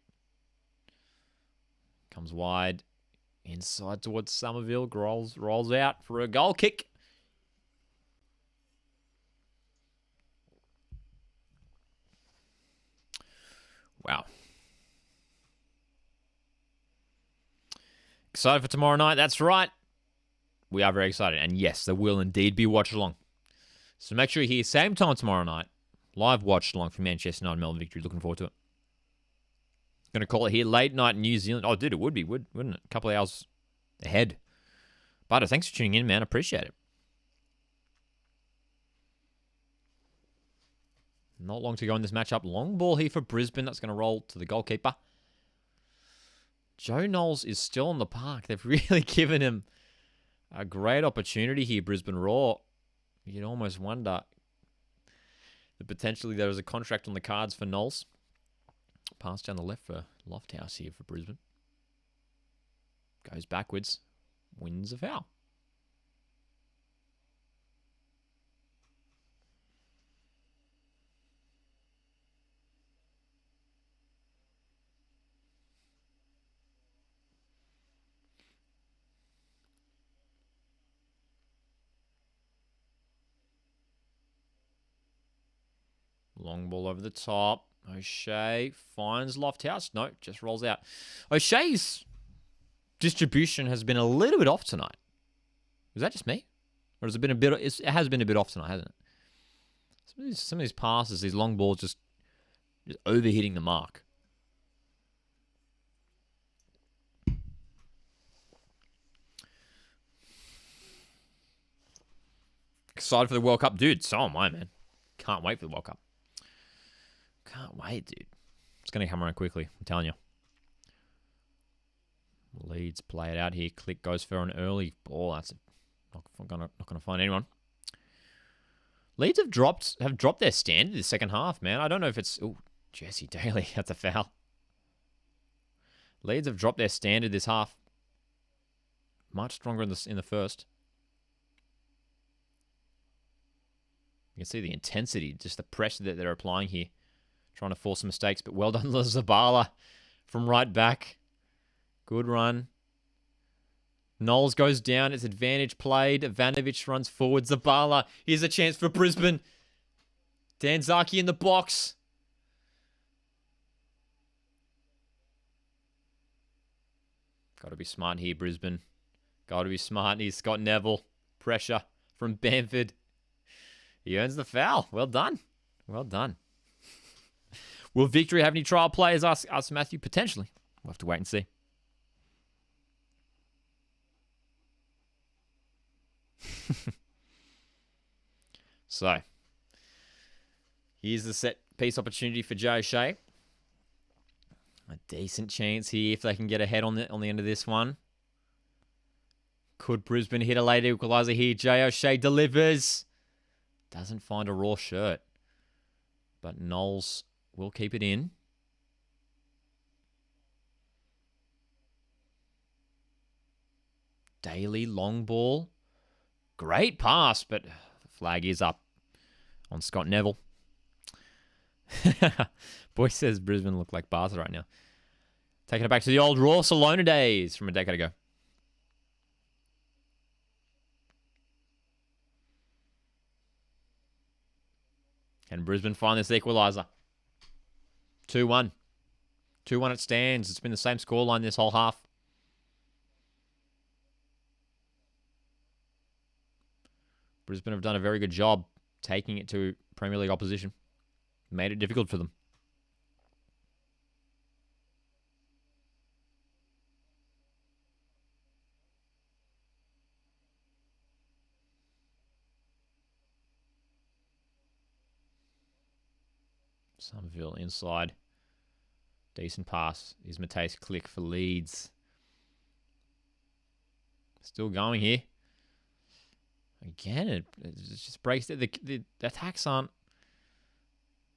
Comes wide. Inside towards Somerville. Rolls out for a goal kick. Wow. Excited for tomorrow night? That's right. We are very excited. And yes, there will indeed be Watchalong. So make sure you're here same time tomorrow night. Live Watchalong from Manchester United Melbourne Victory. Looking forward to it. Going to call it here late night in New Zealand. Oh, dude, it would be, wouldn't it? A couple of hours ahead. But thanks for tuning in, man. Appreciate it. Not long to go in this matchup. Long ball here for Brisbane. That's going to roll to the goalkeeper. Joe Knowles is still on the park. They've really given him a great opportunity here, Brisbane Roar. You'd almost wonder that potentially there is a contract on the cards for Knowles. Pass down the left for Lofthouse here for Brisbane. Goes backwards. Wins a foul. Long ball over the top. O'Shea finds Lofthouse. No, just rolls out. O'Shea's distribution has been a little bit off tonight. Was that just me? Or has it been a bit? It has been a bit off tonight, hasn't it? Some of these passes, these long balls, just overhitting the mark. Excited for the World Cup, dude. So am I, man. Can't wait for the World Cup. Can't wait, dude. It's going to come around quickly. I'm telling you. Leeds play it out here. Click goes for an early ball. That's not gonna find anyone. Leeds have dropped their standard this second half, man. I don't know if it's Jesse Daly. That's a foul. Leeds have dropped their standard this half. Much stronger in the first. You can see the intensity, just the pressure that they're applying here, trying to force some mistakes. But well done, Zabala from right back. Good run. Knowles goes down. It's advantage played. Ivanovic runs forward. Zabala. Here's a chance for Brisbane. Danzaki in the box. Got to be smart here, Brisbane. Got to be smart. He's Scott Neville. Pressure from Bamford. He earns the foul. Well done. Well done. Will Victory have any trial players? Ask Matthew. Potentially. We'll have to wait and see. So, here's the set piece opportunity for Joe Shea. A decent chance here if they can get ahead on the end of this one. Could Brisbane hit a late equaliser here? Jay O'Shea delivers. Doesn't find a raw shirt. But Knowles will keep it in. Daly, long ball. Great pass, but the flag is up on Scott Neville. Boy says Brisbane look like Barca right now. Taking it back to the old Raw Salona days from a decade ago. Can Brisbane find this equaliser? 2-1. 2-1 it stands. It's been the same scoreline this whole half. Brisbane have done a very good job taking it to Premier League opposition. Made it difficult for them. Somerville inside. Decent pass. Is Mateus Click for Leeds. Still going here. Again, it just breaks. The attacks aren't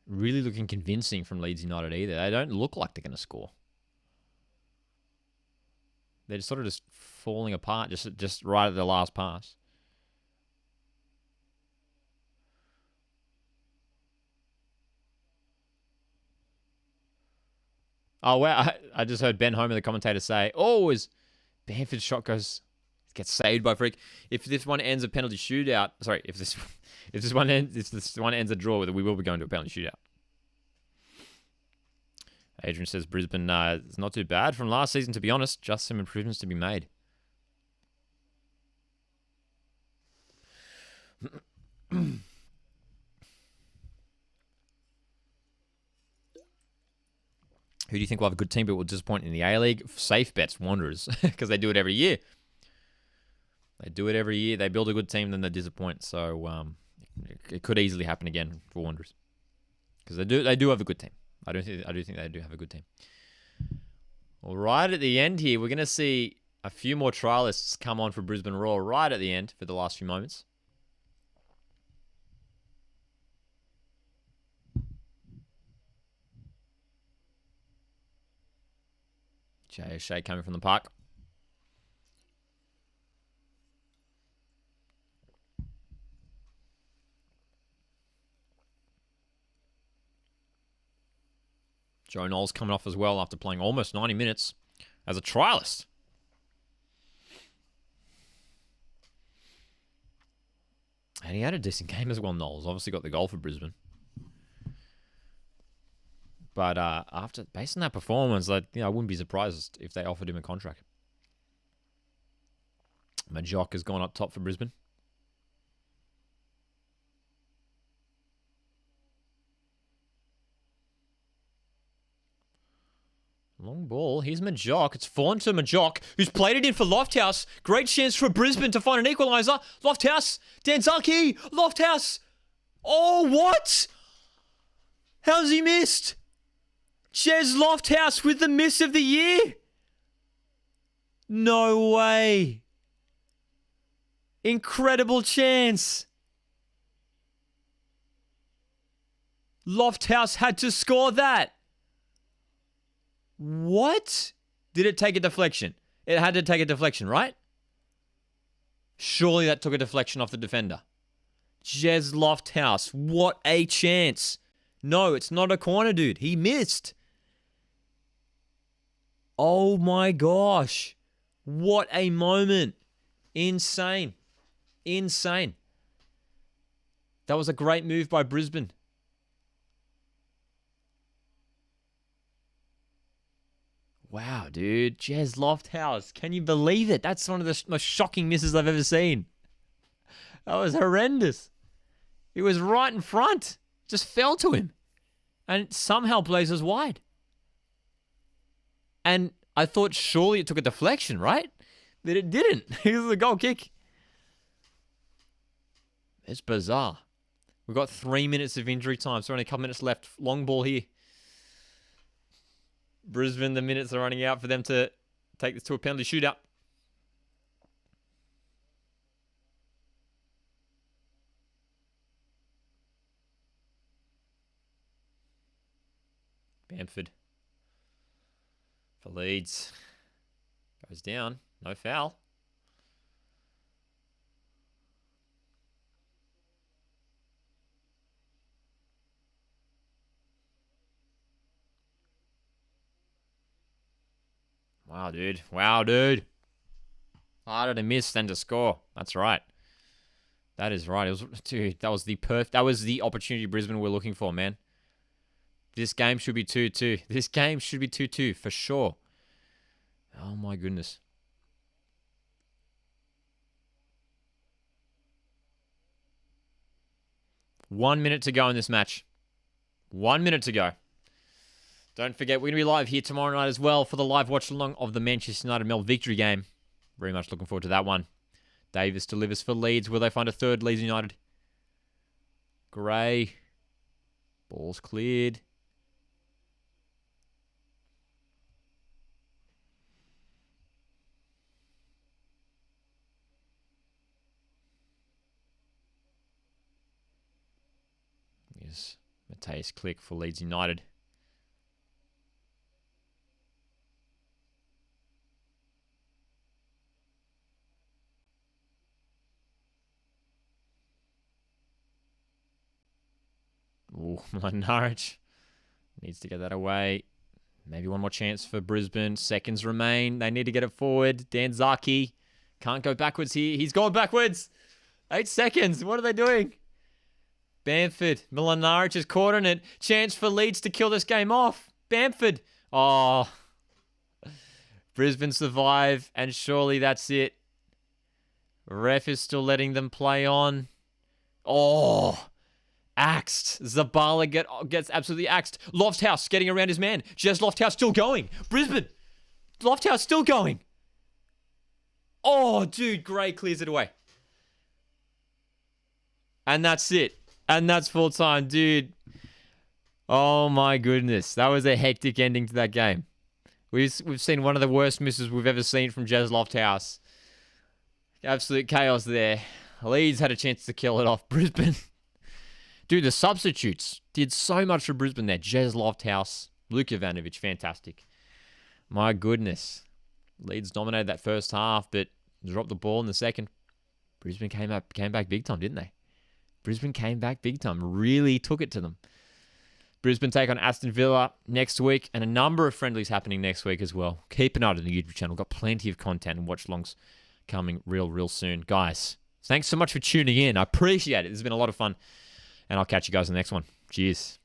really looking convincing from Leeds United either. They don't look like they're going to score. They're just sort of just falling apart just right at the last pass. Oh, wow. I just heard Ben Homer, the commentator, say, as Bamford's shot gets saved by Freak. If this one ends a penalty shootout, if this one ends a draw, we will be going to a penalty shootout. Adrian says Brisbane is not too bad from last season, to be honest. Just some improvements to be made. Who do you think will have a good team but will disappoint in the A-League? Safe bets, Wanderers, because they do it every year. They do it every year. They build a good team, then they disappoint. So it could easily happen again for Wanderers, because they do have a good team. I do think they do have a good team. Well, right at the end here, we're going to see a few more trialists come on for Brisbane Roar right at the end for the last few moments. Jay O'Shea coming from the park. Joe Knowles coming off as well after playing almost 90 minutes as a trialist. And he had a decent game as well, Knowles. Obviously got the goal for Brisbane. But based on that performance, I wouldn't be surprised if they offered him a contract. Majok has gone up top for Brisbane. Long ball. Here's Majok. It's fallen to Majok, who's played it in for Lofthouse. Great chance for Brisbane to find an equaliser. Lofthouse. Danzaki. Lofthouse. Oh, what? How's he missed? Jez Lofthouse with the miss of the year? No way. Incredible chance. Lofthouse had to score that. What? Did it take a deflection? It had to take a deflection, right? Surely that took a deflection off the defender. Jez Lofthouse, what a chance. No, it's not a corner, dude. He missed. Oh my gosh. What a moment. Insane. Insane. That was a great move by Brisbane. Wow, dude. Jez Lofthouse. Can you believe it? That's one of the most shocking misses I've ever seen. That was horrendous. He was right in front. Just fell to him. And it somehow blazes wide. And I thought surely it took a deflection, right? But it didn't. It was a goal kick. It's bizarre. We've got 3 minutes of injury time, so only a couple minutes left. Long ball here. Brisbane, the minutes are running out for them to take this to a penalty shootout. Bamford for Leeds. Goes down. No foul. Wow, dude. Wow, dude. Harder to miss than to score. That's right. That is right. It was, dude, that was the opportunity Brisbane were looking for, man. This game should be 2-2. This game should be 2-2 for sure. Oh my goodness. One minute to go in this match. 1 minute to go. Don't forget, we're going to be live here tomorrow night as well for the live watch-along of the Manchester United Mel victory game. Very much looking forward to that one. Davis delivers for Leeds. Will they find a third Leeds United? Gray. Ball's cleared. Here's Mateus Click for Leeds United. Ooh, Norwich needs to get that away. Maybe one more chance for Brisbane. Seconds remain. They need to get it forward. Dan Zaki can't go backwards here. He's going backwards. 8 seconds. What are they doing? Bamford. Milanaric is caught in it. Chance for Leeds to kill this game off. Bamford. Oh. Brisbane survive, and surely that's it. Ref is still letting them play on. Oh. Axed. Zabala gets absolutely axed. Lofthouse getting around his man. Jez Lofthouse still going. Brisbane. Lofthouse still going. Oh, dude. Gray clears it away. And that's it. And that's full time, dude. Oh, my goodness. That was a hectic ending to that game. We've seen one of the worst misses we've ever seen from Jez Lofthouse. Absolute chaos there. Leeds had a chance to kill it off. Brisbane. Dude, the substitutes did so much for Brisbane there. Jez Lofthouse, Luke Ivanovic, fantastic. My goodness. Leeds dominated that first half, but dropped the ball in the second. Brisbane came back big time, didn't they? Brisbane came back big time. Really took it to them. Brisbane take on Aston Villa next week, and a number of friendlies happening next week as well. Keep an eye on the YouTube channel. We've got plenty of content and watch-alongs coming real soon. Guys, thanks so much for tuning in. I appreciate it. This has been a lot of fun. And I'll catch you guys in the next one. Cheers.